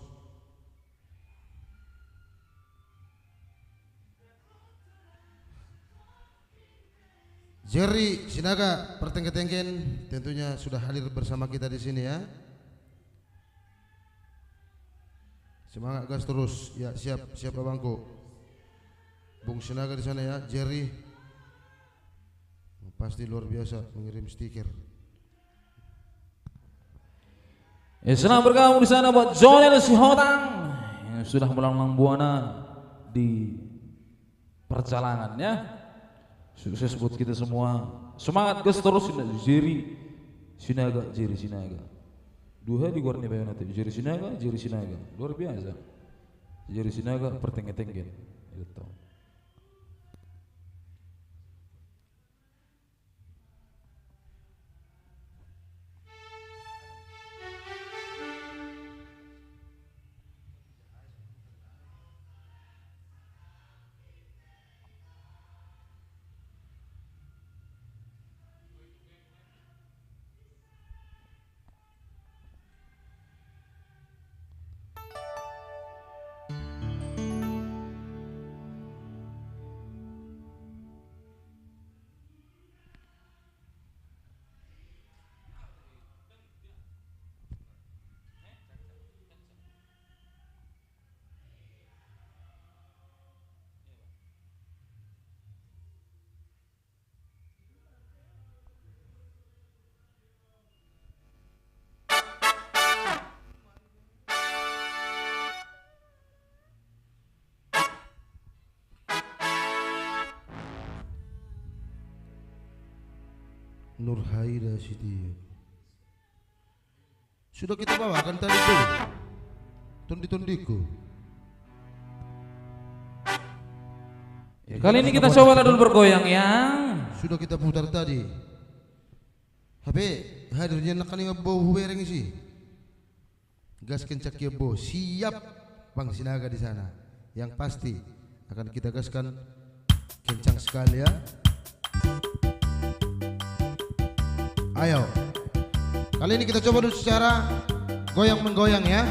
Jerry Sinaga pertengken tentunya sudah hadir bersama kita di sini ya. Semangat gas terus ya, siap abangku. Bung Sinaga di sana ya, Jerry pasti luar biasa mengirim stiker. Senang bergabung di sana buat Johnny Sihotang yang sudah melanglang buana di perjalanannya. Sukses buat kita semua. Semangat gas terus Jerry Sinaga. Dua di guarnya bayan nanti Jerry Sinaga. Luar biasa. Jerry Sinaga pertengken gitu. Nur Haida Siti. Sudah kita bawakan tadi tuh Tondi-tondiku ya, kali ini kita coba dulu bergoyang ya. Sudah kita putar tadi. Tapi hadirnya nakani ngebo hubereng sih. Gas kencak ya bo. Siap Bang Sinaga di sana. Yang pasti akan kita gaskan kencang sekali ya. Ayo, kali ini kita coba dulu secara goyang-menggoyang ya.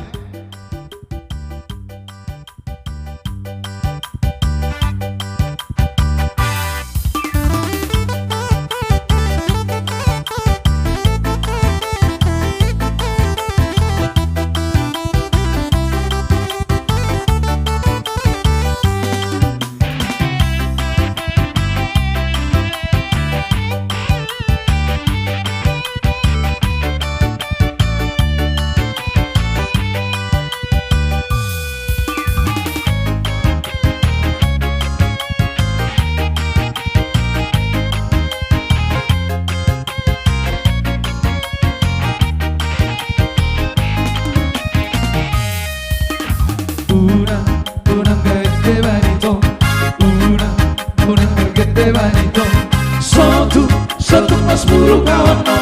Satu mas buru kawan no,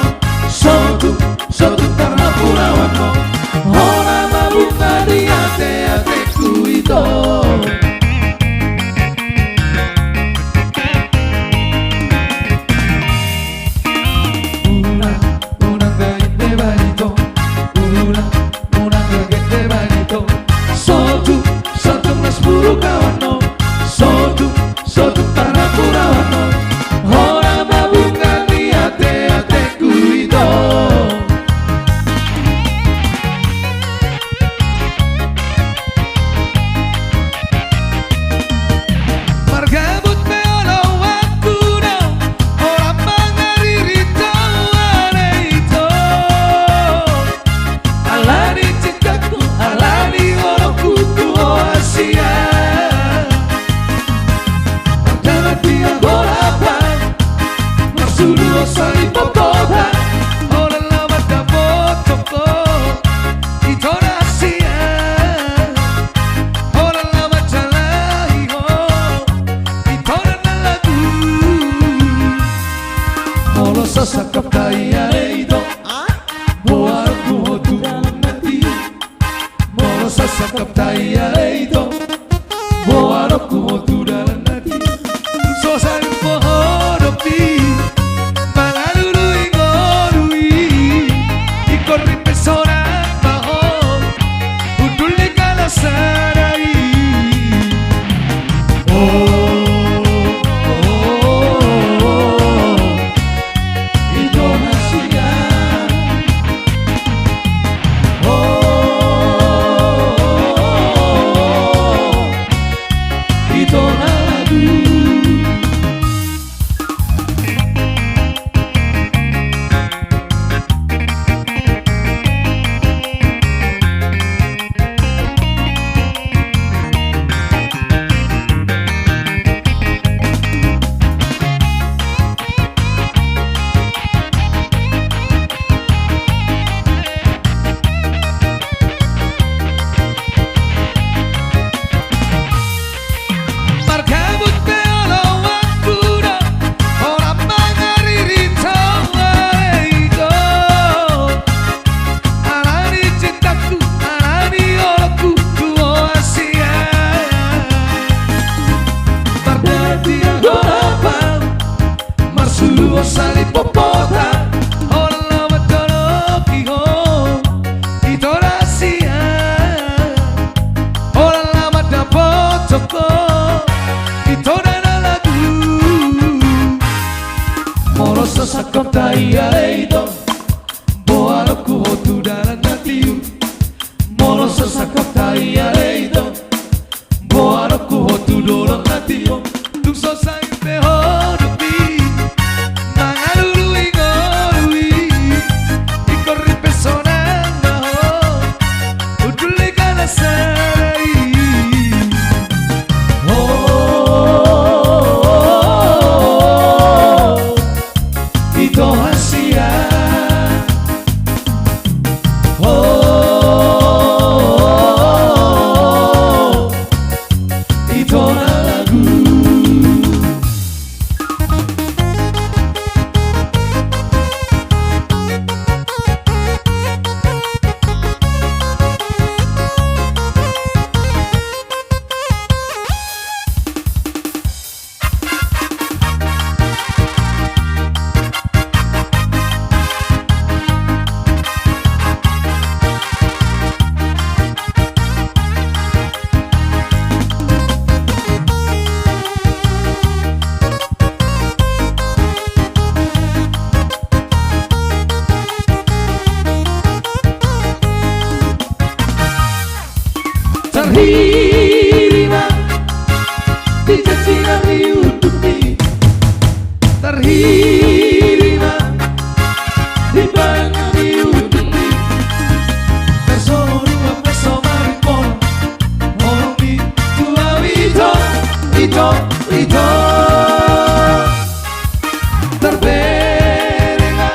satu karena purawan no. Hora mabunga di ate-ateku itu. Una gede banito, una gede banito. Satu mas buru kawan no, satu karena purawan no. Hora mabunga di ate-ateku sakap kaya ito buat ku tu nanti moro sakap kaya ito buat ku tu dalam nanti so sang pohon pi mangalului ngorui ikon ripesona maho uduli kala sarai Sali popota Hola matolo kiho Ito rahasia Hola lama dapat toko Ito na lagu Moro sasakap daya ito Boalo ku hotu dalam natiu Moro sasakap daya ito Boalo ku hotu dalam natiu Tung sosai peho dupi Mangalului ngorui ikon ripesona maho uduli kala sarai ito hasia ito na lagu terhirima di cacian hidupi terhirima di banyak hidupi persona peso maripon homi tua ito terberega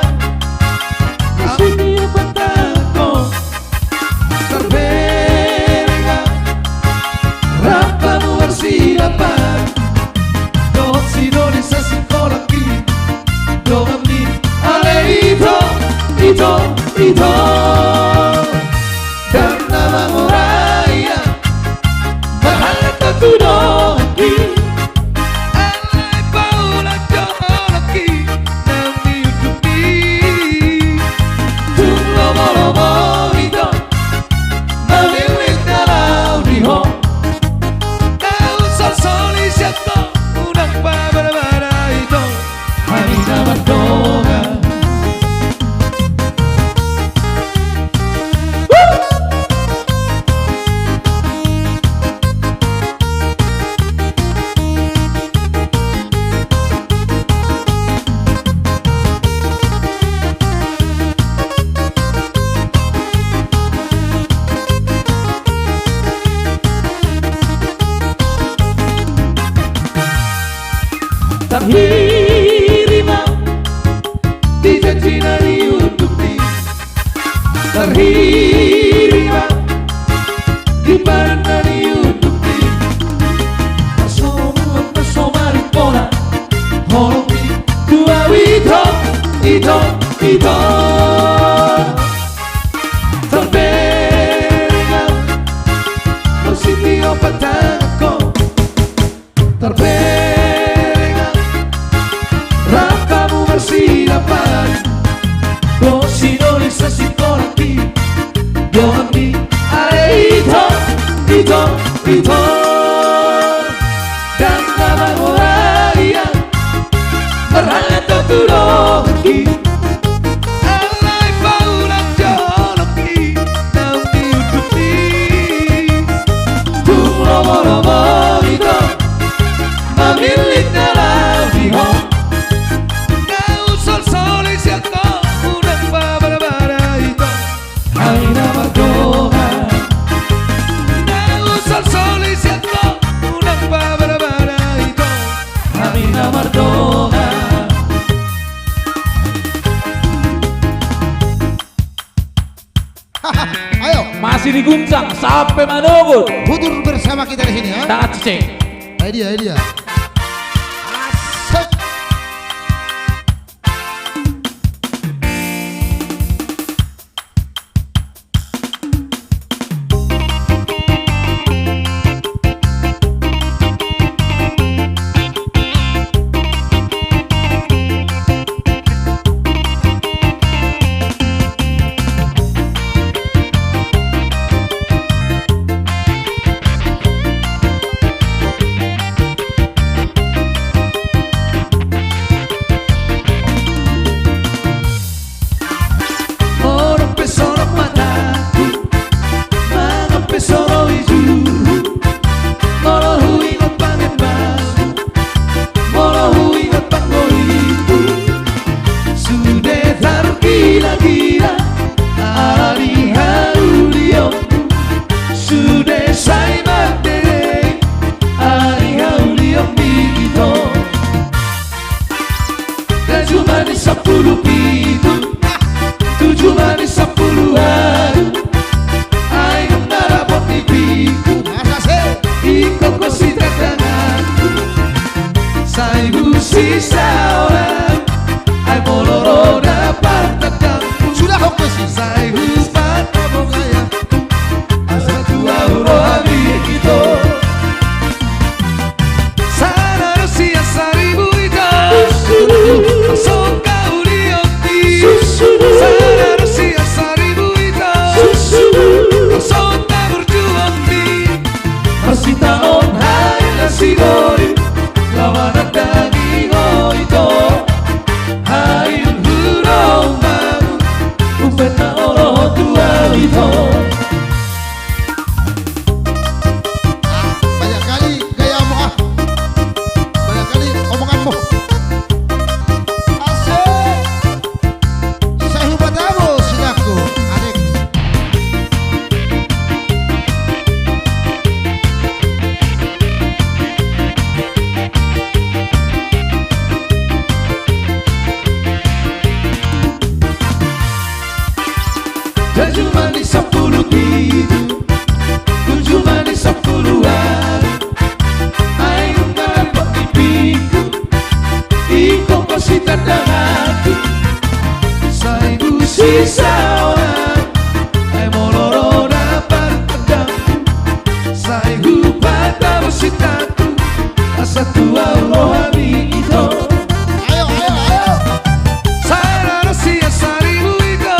di sini petako Rapamu bersirapan Dohot Indonesia sikolaki Dohot ni ale ito Dan namamu raya Bahala tatudoki Alay paula joloki Nami utupi Tung lomo-lomo ito Mamilik dalau diho Solicito una para ito Hamina Bandonga terhirima Ito terberingat Positio pataku terberingat Rakamu masih dapat Posinolis asikoraki Yohani Ito Dan nama orang yang Merangkau tulogi Alay paulat jologi Naumi utupi Tumromo-romo ito Mamilit na labiho Kau sol-solis ako Unang babara-bara ito Ay namardoha Kau sol-solis ako Unang babara-bara ito Ay namardoha Ayo, Masih diguncang sampai menunggu. budur bersama kita di sini ya. Tangan cecek. Idea. Asik. Banyak kali gayamu banyak kali omonganmu. Asik. Saya hubatamu silaku, adik. Cuma di 10 gitu Cuma di 10-an Ayo dapat tipiku Iko pasti tandang aku Saya sisa orang Ayo moloro dapat pedangku Saya pada musitaku Asa tua rohani itu Ayo Saya rahasia saribu itu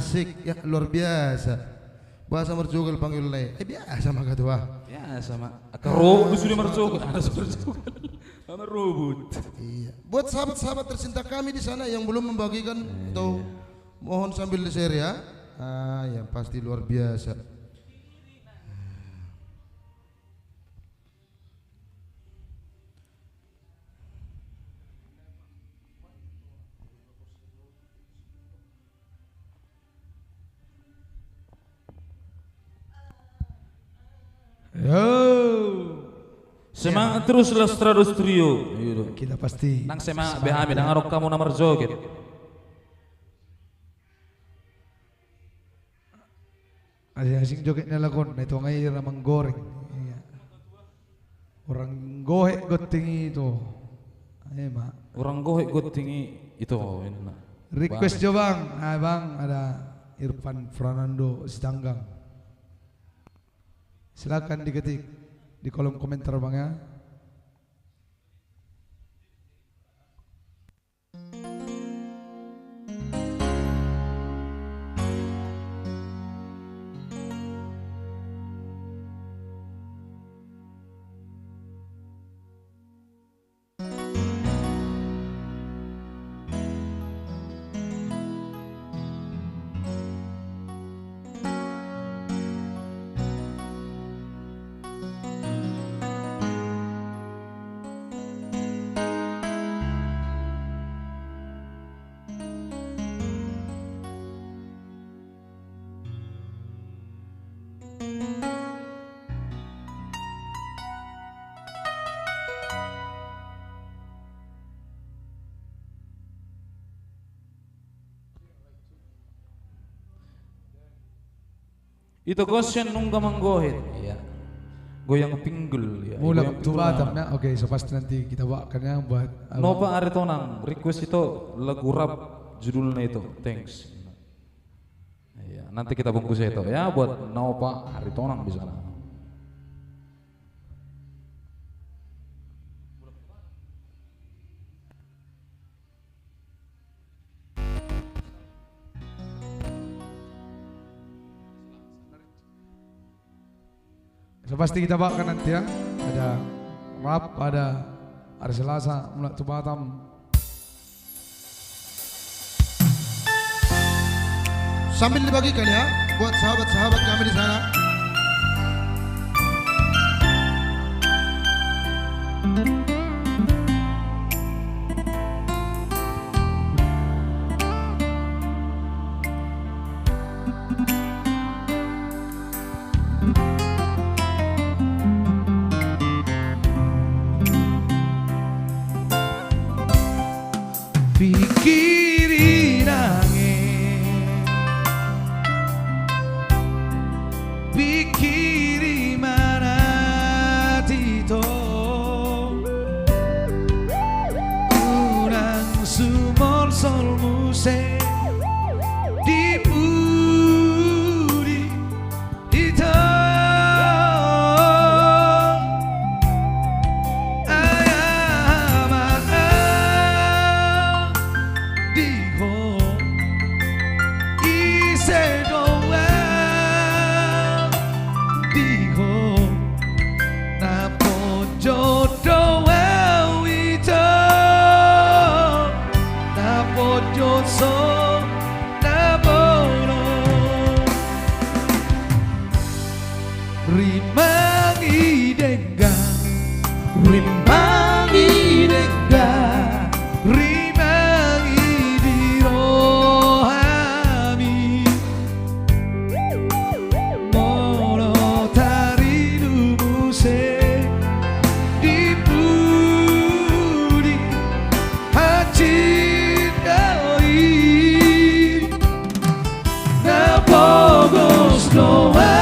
Asik ya, luar biasa. Bahasa mercukel panggil le. Biasa mah ketua. Ya sama. Robot sudah mercukul. Ada mercukul. Sama robot. Iya. Buat sahabat-sahabat tercinta kami di sana yang belum membagikan atau mohon sambil di-share ya. Yang pasti luar biasa. Yo. Semangat terus Lestrados Trio. Kita pasti. Nang semangat behami nang arok kamu nomor joget. Asing-asing jogetnya lakon, itu ngayon namang goreng. Iya. Orang gohek goting itu. Ayo mak. Orang gohek got tinggi itu. Request jo bang, bang ada Irfan Fernando Sitanggang. Silakan diketik di kolom komentar bang ya. Itu gosyen nung gamang gohit. Iya. Goyang pinggul ya. Mulai Batam ya. Oke, so pasti nanti kita bawakannya buat Nova Aritonang request itu lagu rap judulnya itu. Thanks. Iya, nanti kita bungkus itu ya buat Nova Aritonang di sana. So pasti kita bawakan nanti ya. Ada rap, ada hari Selasa mulai Batam. Sambil dibagikan ya buat sahabat-sahabat kami di sana. Pikirin angin, pikirin mana tito, urang sumol sol muse di budi itu. Rimangi denggang, rimangi denggang, rimangi di rohami, mono tari lumuse di budi hati doi, na pogos doa.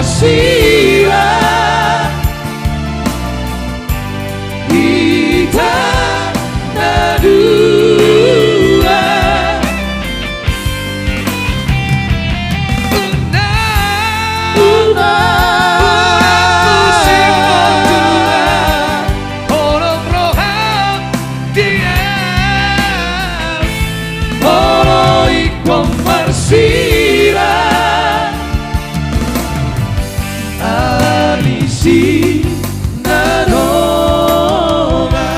marsiran kita nadua marsiran alisi nanoma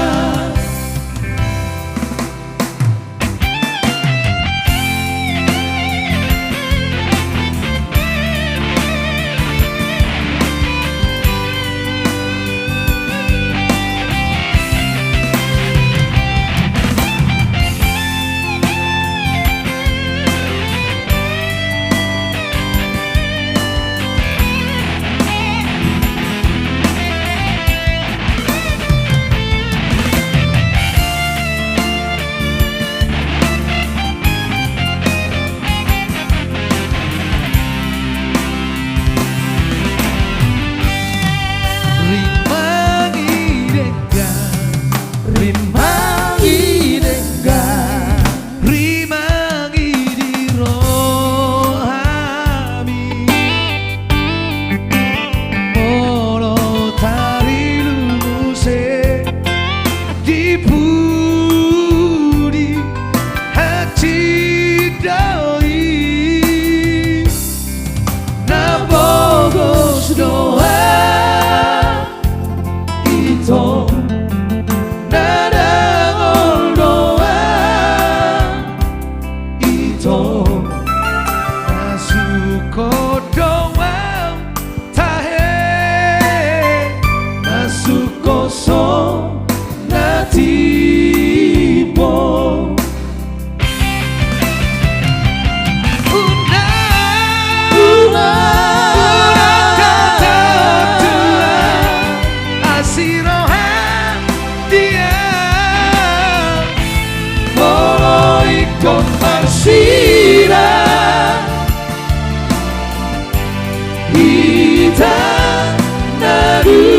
marsiran kita nadua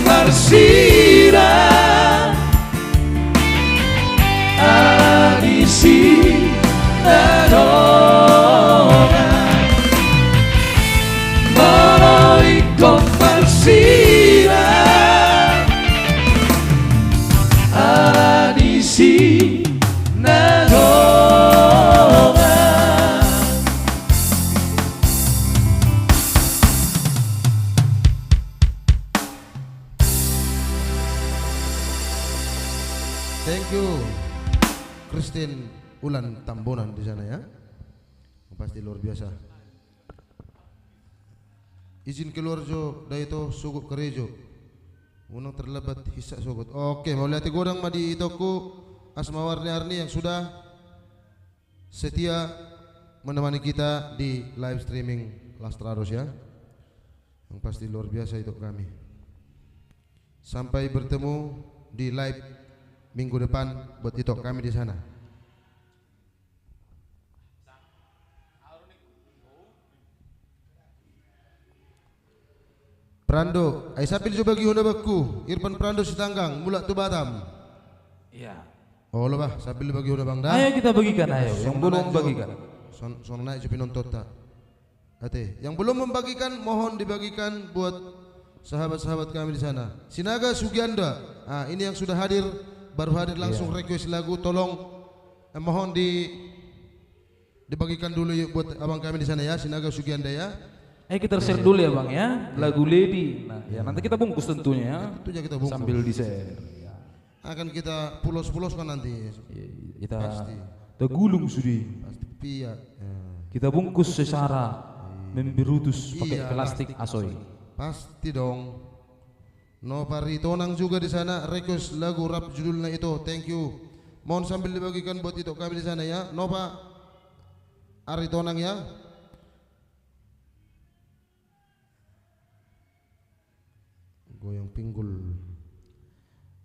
marsiran alisi nanoma Maloikon marsiran alisi nanoma. Thank you Christine Ulan Tambonan di sana ya. Pasti luar biasa. Izin keluar jo daito sugup kerejo. Unang terlebat hisa sugut. Oke, mau lihat godang madi itoku Asmawarni Arni yang sudah setia menemani kita di live streaming Lastrados ya. Yang pasti luar biasa itu kami. Sampai bertemu di live minggu depan buat itu kami di sana. Prando, ay sapil jo bagi huna bakku, Irfan Prando Sitanggang, mula tu Batam. Iya. Oh lo bah, sapil bagi huna bang dah. Ayo kita bagikan ayo, yang belum bagikan. Son naik jo pinontot ta. Ate, yang belum membagikan mohon dibagikan buat sahabat-sahabat kami di sana. Sinaga Sugianda, ini yang sudah hadir, baru hadir langsung request lagu, tolong mohon dibagikan dulu yuk buat abang kami di sana ya, Sinaga Sugianda ya. Kita share dulu ya bang ya, lagu Lady. Nah ya nanti kita bungkus tentunya ya. Tentunya kita bungkus. Sambil di share. Akan kita pulos-pulos kan nanti. Kita pasti. Tergulung sudi. Pasti pia. Kita bungkus secara membirutus pakai plastik asoy. Pasti dong. Nova Ritonang juga di sana request lagu rap judulnya itu. Thank you. Mohon sambil dibagikan buat itu kami di sana ya. Nova Aritonang ya. goyang pinggul.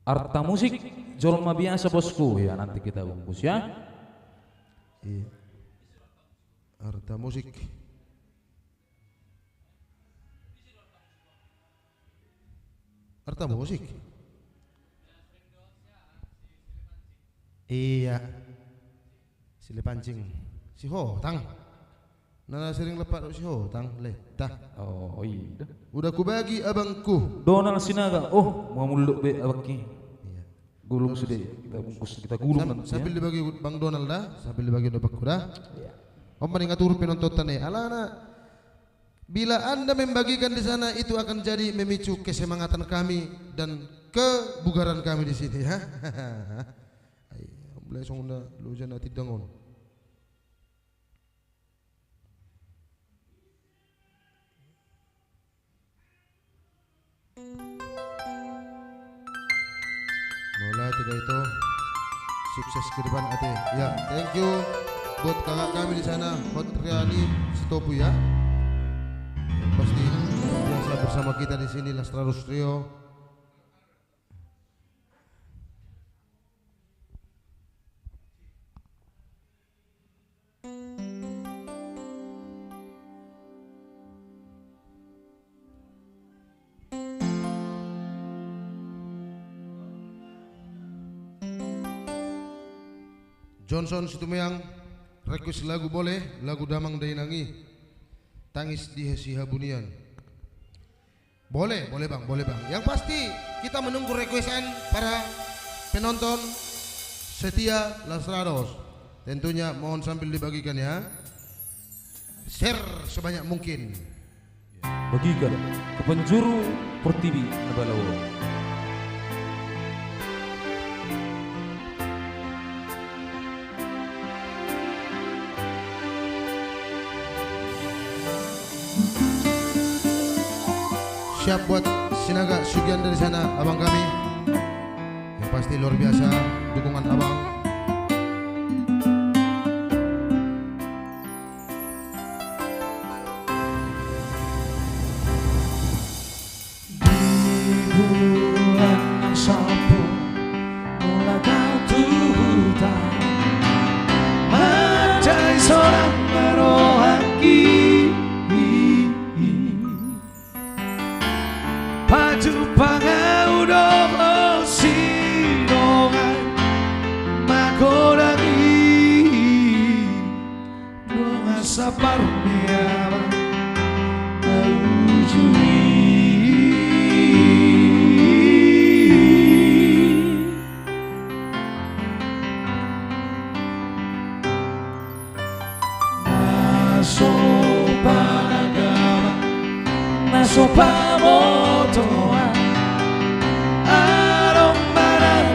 Arta musik jorma biasa bosku ya, nanti kita bungkus ya. Iya. Arta musik. Arta musik. Iya. Sile pancing. Si Hotang. Nana sering lepak si Hotang letah. Oh iya. Udah ku bagi abangku. Donald Sinaga. Oh, mau muluk be abaki. Iya. Gulung sudah kita bungkus, kita gulung nanti. Sambil dibagi Bang Donald dah, sambil dibagi dobakku dah. Iya. Om mending atur penonton alana. Bila Anda membagikan di sana itu akan jadi memicu kesemangatan kami dan kebugaran kami di sini ya. Mulai songda lu jana tidangon. Mulai tidak itu sukses ke depan ate. Ya, thank you buat kakak kami di sana, Hot Riani Sitopu ya. Yang pasti biasa bersama kita di sini Lastrarus Trio. Johnson Situmeang request lagu boleh, lagu Damang Dainangi, Tangis di Sihabunian. Boleh bang, boleh bang. Yang pasti kita menunggu requestan para penonton setia Lastraros. Tentunya mohon sambil dibagikan ya. Share sebanyak mungkin. Bagikan ke penjuru Pertiwi Nabalawo. Siap buat Sinaga Sugian dari sana, abang kami. Yang pasti luar biasa dukungan abang. Di bulan yang sapu mula kau tuhan mencari seorang merohaki. Paju pangaudo sinongan makodagi donga saparmiama aujui. Nasopa motoa aroma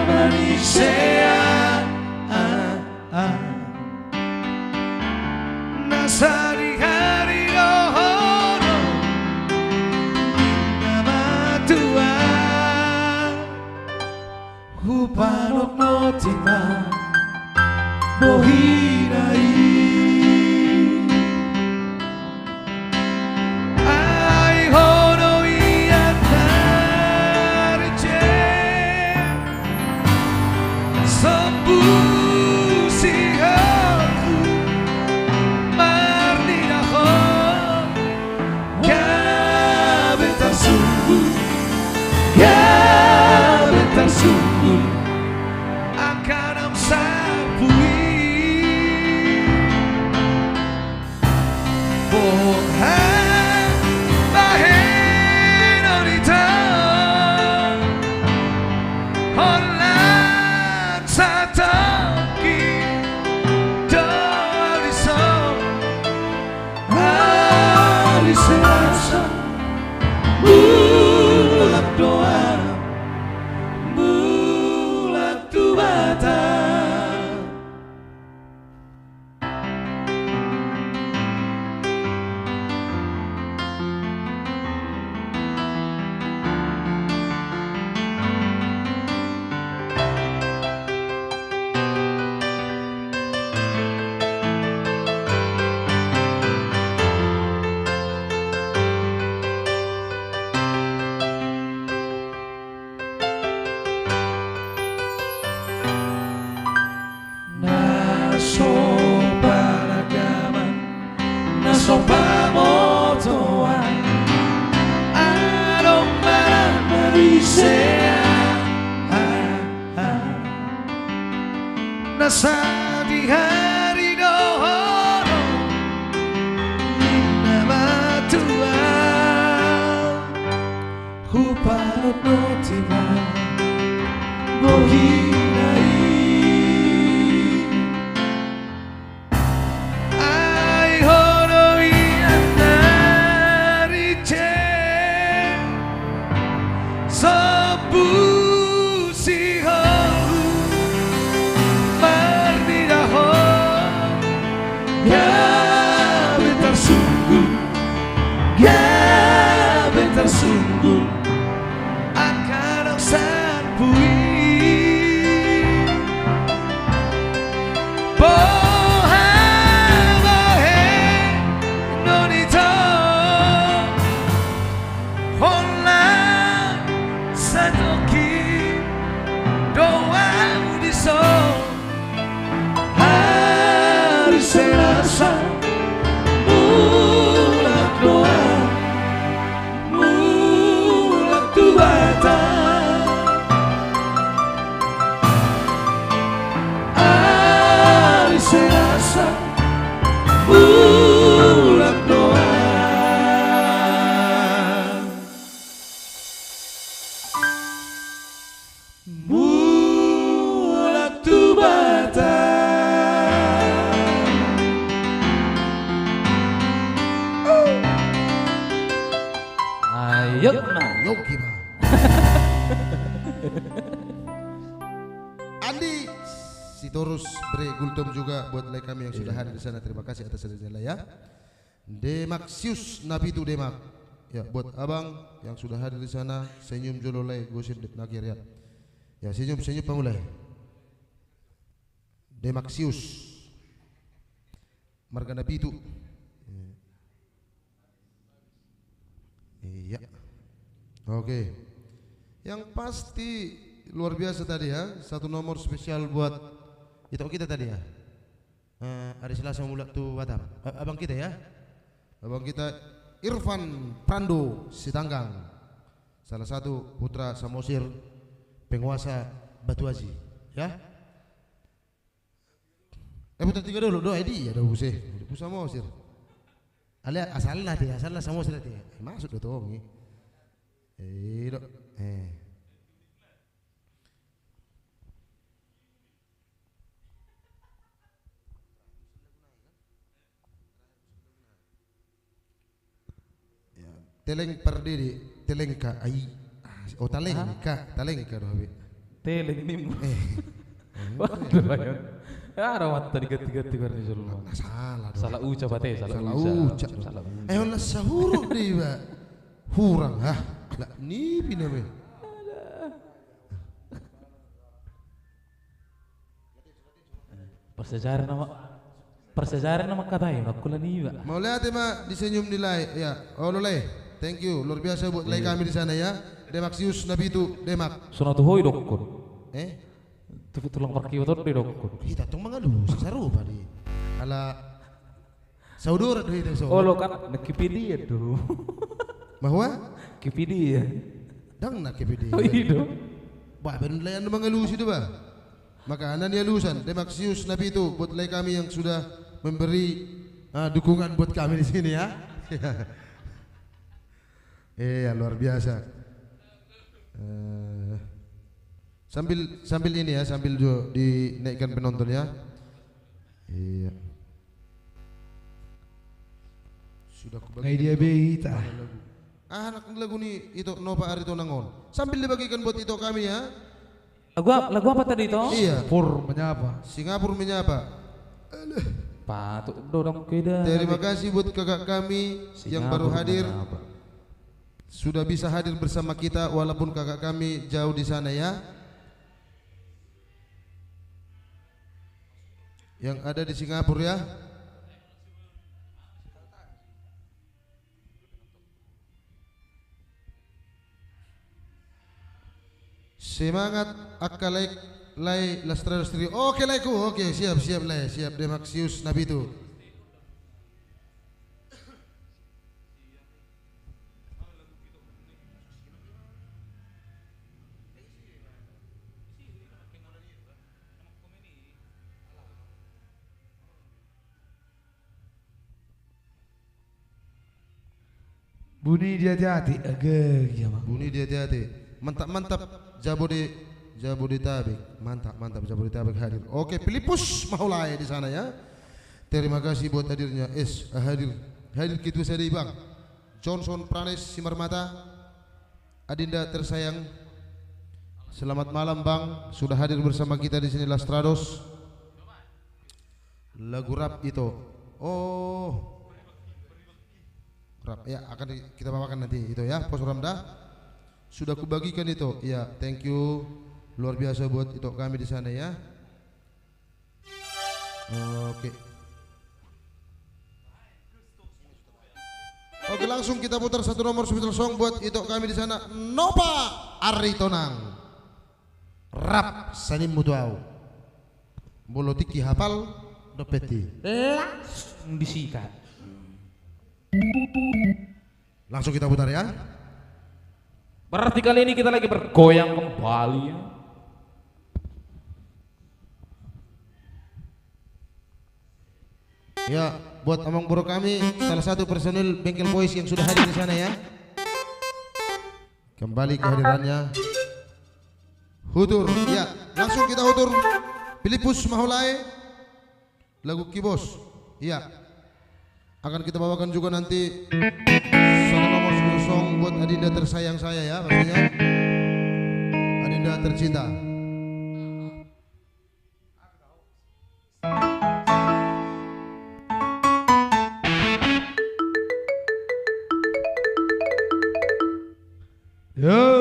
manisea nasari hari rohono inamatua hupanok notima bohinai. Sungguh akan amsapui bohong bahen onita Holland sataki doa disong aliserasa bulat doa sopra motoa anomara marisea nasa di hari dohoro minna matua huparot notima bohinai ai horo ianari che sabusi haru mardida ho ya bentar sungguh ya bentar sungguh akan sarpui Ayo nah. Yogi mah. Andi Sitorus Bre Gultom juga buat like kami yang sudah hadir di sana. Terima kasih atas hadirnya ya. Demaxius Nabitu Demak. Ya buat abang yang sudah hadir di sana, senyum jololai gosin nakir ya. Ya senyum pamulai. Demaxius Marga Nabitu. Iya. Oke. Yang pasti luar biasa tadi ya. Satu nomor spesial buat itu kita tadi ya. Hari Selasa mulak tuh Batam. Abang kita ya. Abang kita Irfan Prando Sitanggang. Salah satu putra Samosir, penguasa Batu Aji, ya. Putra tiga dulu doa dia ada useh. Samosir. Alia asalnya Samosir dia. Masuk tuh Om. Dok. Ya, teleng perdiri, teleng ka ai. Oh taleng ka doh abi. Teleng nim. Waduh bayon. Ya rawat tadi ganti-ganti karena Rasulullah. Salah dong. Salah ucap ate, salah ucap. Salah. Lah sahuruk deh, Pak. Hurang lah ni pina be. Persejarah nama katanya aku lah ni Pak. Mau lihat ma disenyum nilai ya. Oh loleh. Thank you. Luar biasa buat like kami di sana ya. Demaxius Nabitu Demak. Sunatu hoi dokun. Tulang parki betul di dokun. Kita tung mangalu serupa di. Ala saudara deh itu so. Oh lo kan Wikipedia tuh. Bahwa Wikipedia. Dang nak Wikipedia. Oh iya. Bah ben layan mangalu situ bah. Maka anda dia lusan Demaxius Nabitu buat like kami yang sudah memberi dukungan buat kami di sini ya. Luar biasa. Sambil ini ya, sambil juga dinaikkan penontonnya. Iya. Sudah Ngai dia beita. Anak lagu ni itu Nova Arito Nangon. Sambil dibagikan buat itu kami ya. Lagu apa tadi itu? Iya. Pur menyapa. Singapura menyapa. Patut dorong keda. Terima kasih buat kakak kami yang baru hadir. Sudah bisa hadir bersama kita walaupun kakak kami jauh di sana ya. Yang ada di Singapura ya. Semangat akalai lai lastri. Oke laiku, oke siap lai, siap Demaxius Nabitu. Bunyi dia hati-hati. Agak ya bang. Bunyi dia hati-hati. Mantap Jabodetabek. Mantap Jabodetabek hadir. Oke, Filipus Maulaya di sana ya. Terima kasih buat hadirnya. Hadir gitu saya Bang. Johnson Pranes Simarmata. Adinda tersayang. Selamat malam Bang. Sudah hadir bersama kita di sini Lastrados. Lagu rap itu. Oh. Rap ya akan kita bawakan nanti itu ya Pos Ramda sudah kubagikan itu ya, thank you luar biasa buat itu kami di sana ya. Oke langsung kita putar satu nomor special song buat itu kami di sana. Nova Aritonang rap sanim mutuau bolotiki hafal dopeti Langsung disikat. Langsung kita putar ya. Berarti kali ini kita lagi bergoyang kembali ya. Ya, buat Amang Bro kami salah satu personil Bengkel Boys yang sudah hadir di sana ya. Kembali kehadirannya. Hutur, ya, langsung kita hutur. Filipus Maulaya lagu Kibos. Iya. Akan kita bawakan juga nanti satu nomor song buat Adinda tersayang saya ya pastinya. Adinda tercinta. Yo.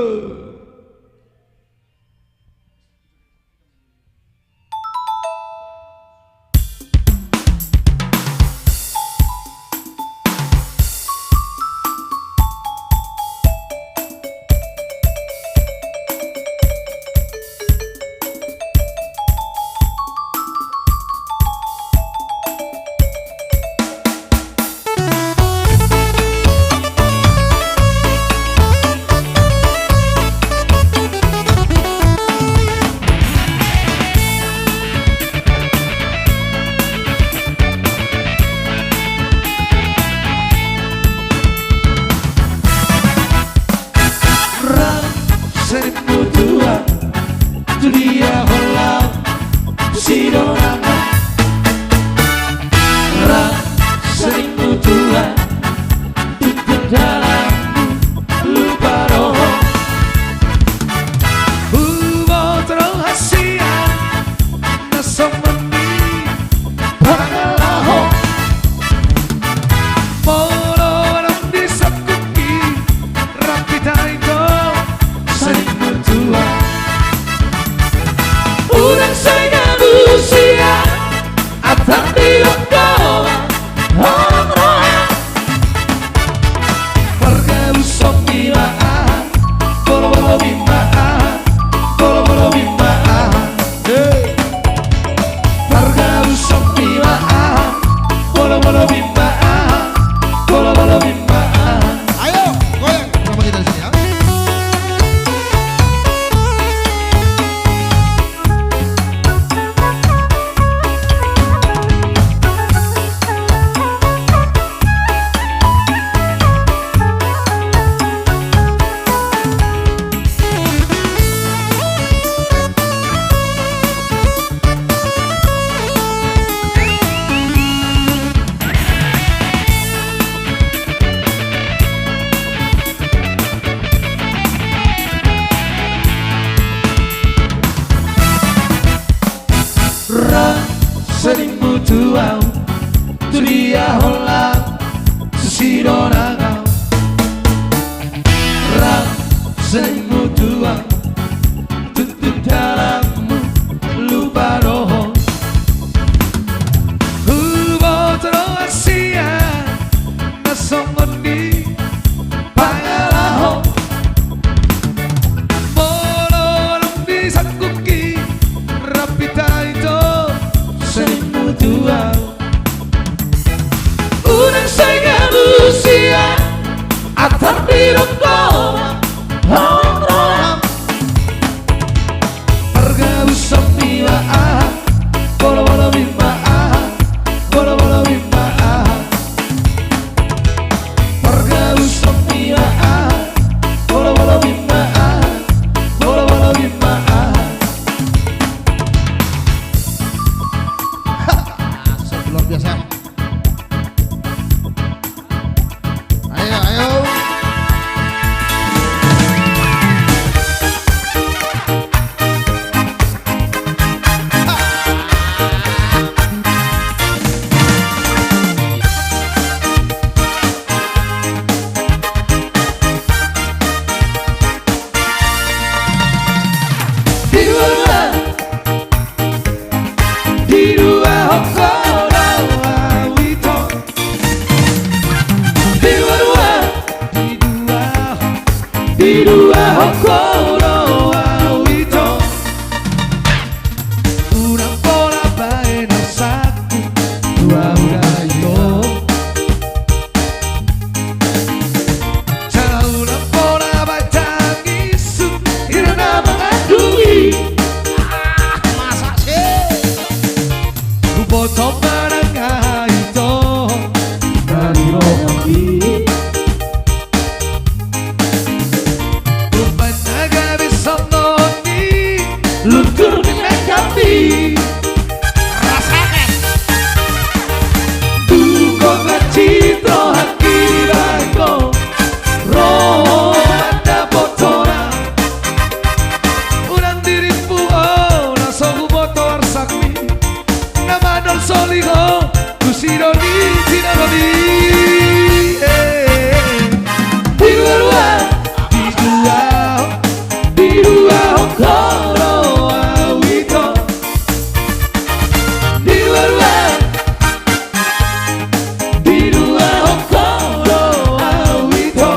Hokoro Awito Una bola baena saku Tua urayo Cara una bola batangisu Irana mengadui Masa sih? Kuboto barangnya itu Dari rohani Rupanya gak bisa noni Luntur dengan kami Rasakan. Duko ngacito haki baiko Roh anda botora Ulang dirimu oh Naso kuboto arsakmi Nama non soligo Kusironi Tinaroni Di dua Hokoro Awito Di dua Hokoro Awito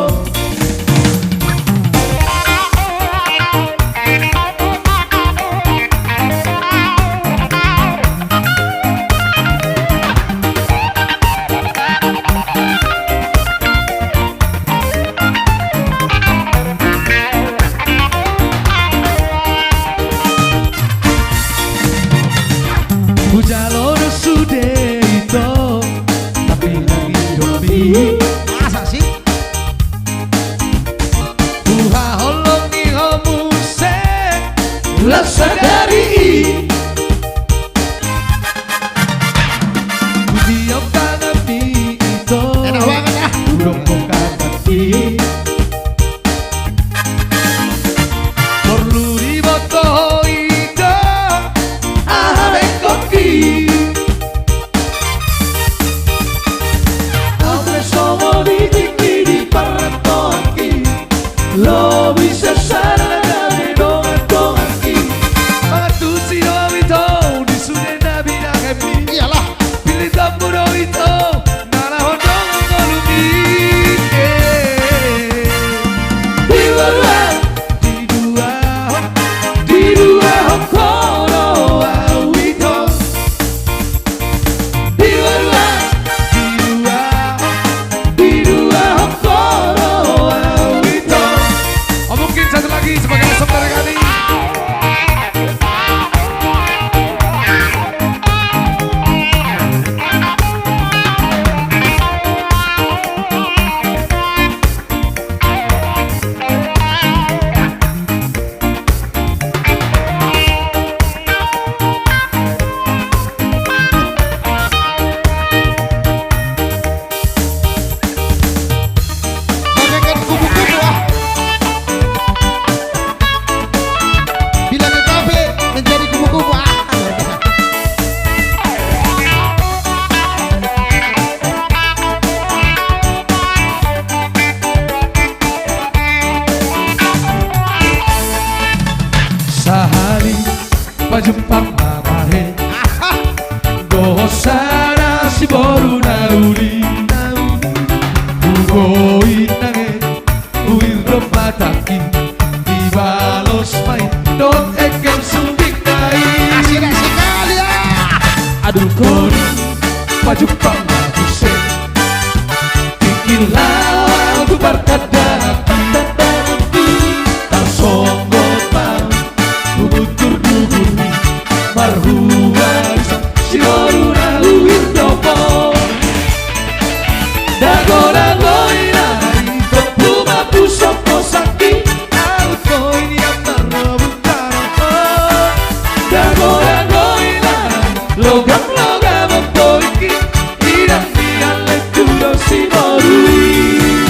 Bujalo no sude ito Tapi nangidomi Masa sih? Buha holongi homuse Lasadari Budiyo kagami ito Enak banget ya. Urong ko kagati Perlu diboto ito Ahame koki Aunque sono di parto aquí Lo bisa sana kami doang aquí Mga tusi no ito Di sude na binakami Iyalah. Pilih tamburo ito Nara hodong kolumi Di dua Hokoro Awito Di dua Hokoro Awito Oh mungkin satu lagi sebagai saudara kami Bagaikan kupu-kupu ah. Bila ke kafe menjadi kupu-kupu ah. Luar biasa. Sehari pajumpa mamahe Gosara si boru nauri Ugo inange uirro mataki Dibalos main don ekem subik nai Asik sekali ya. Aduh kori pajumpa mabuse Tikilau tu berkadang Tarsonggot mau Bubutur duguri Marhuan Si boru nauri dopo Dago-dago inai Tepuma pusok kosaki Auto ini yang merebutkan Dago-dago inai Logam-logam mempoiki Idang-idang lekuro si borui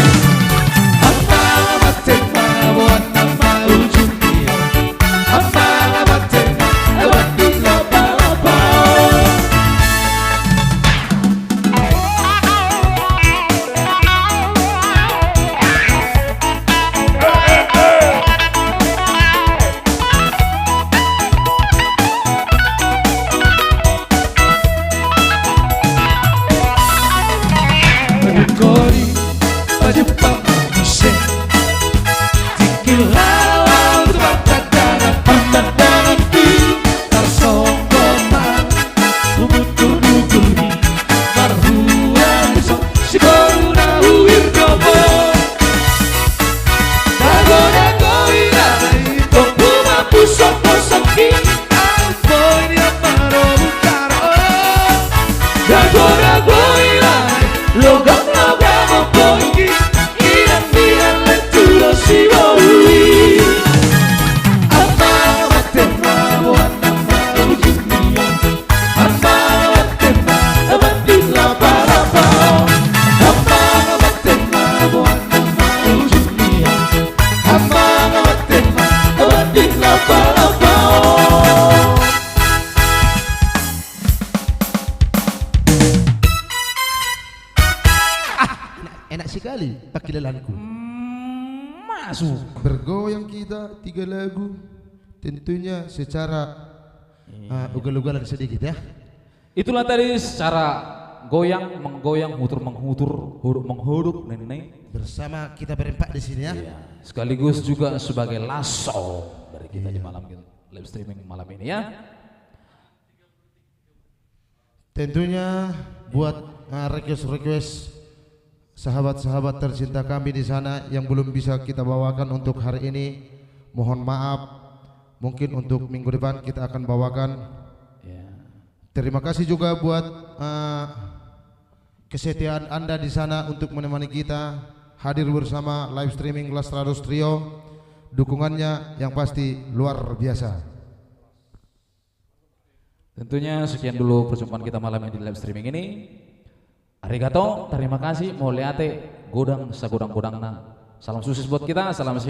Apa-apa-tema buat nama ujung dia Apa-apa-tema lewat di loba-loba enak sekali panggilanku. Masuk. Bergoyang kita 3 lagu, tentunya secara ugal-ugalan sedikit ya. Itulah tadi secara goyang, menggoyang, mutur menghutur, huruf menghuruk, nenek. Bersama kita berempat di sini ya. Iya. Sekaligus juga sebagai lasso dari kita di malam live streaming malam ini ya. Tentunya buat request sahabat-sahabat tercinta kami di sana yang belum bisa kita bawakan untuk hari ini, mohon maaf. Mungkin untuk minggu depan kita akan bawakan. Terima kasih juga buat kesetiaan Anda di sana untuk menemani kita hadir bersama live streaming Lastrados Trio. Dukungannya yang pasti luar biasa. Tentunya sekian dulu perjumpaan kita malam ini di live streaming ini. Arigato, terima kasih. Moleate, godang sagudang-godangna. Salam sukses buat kita, salam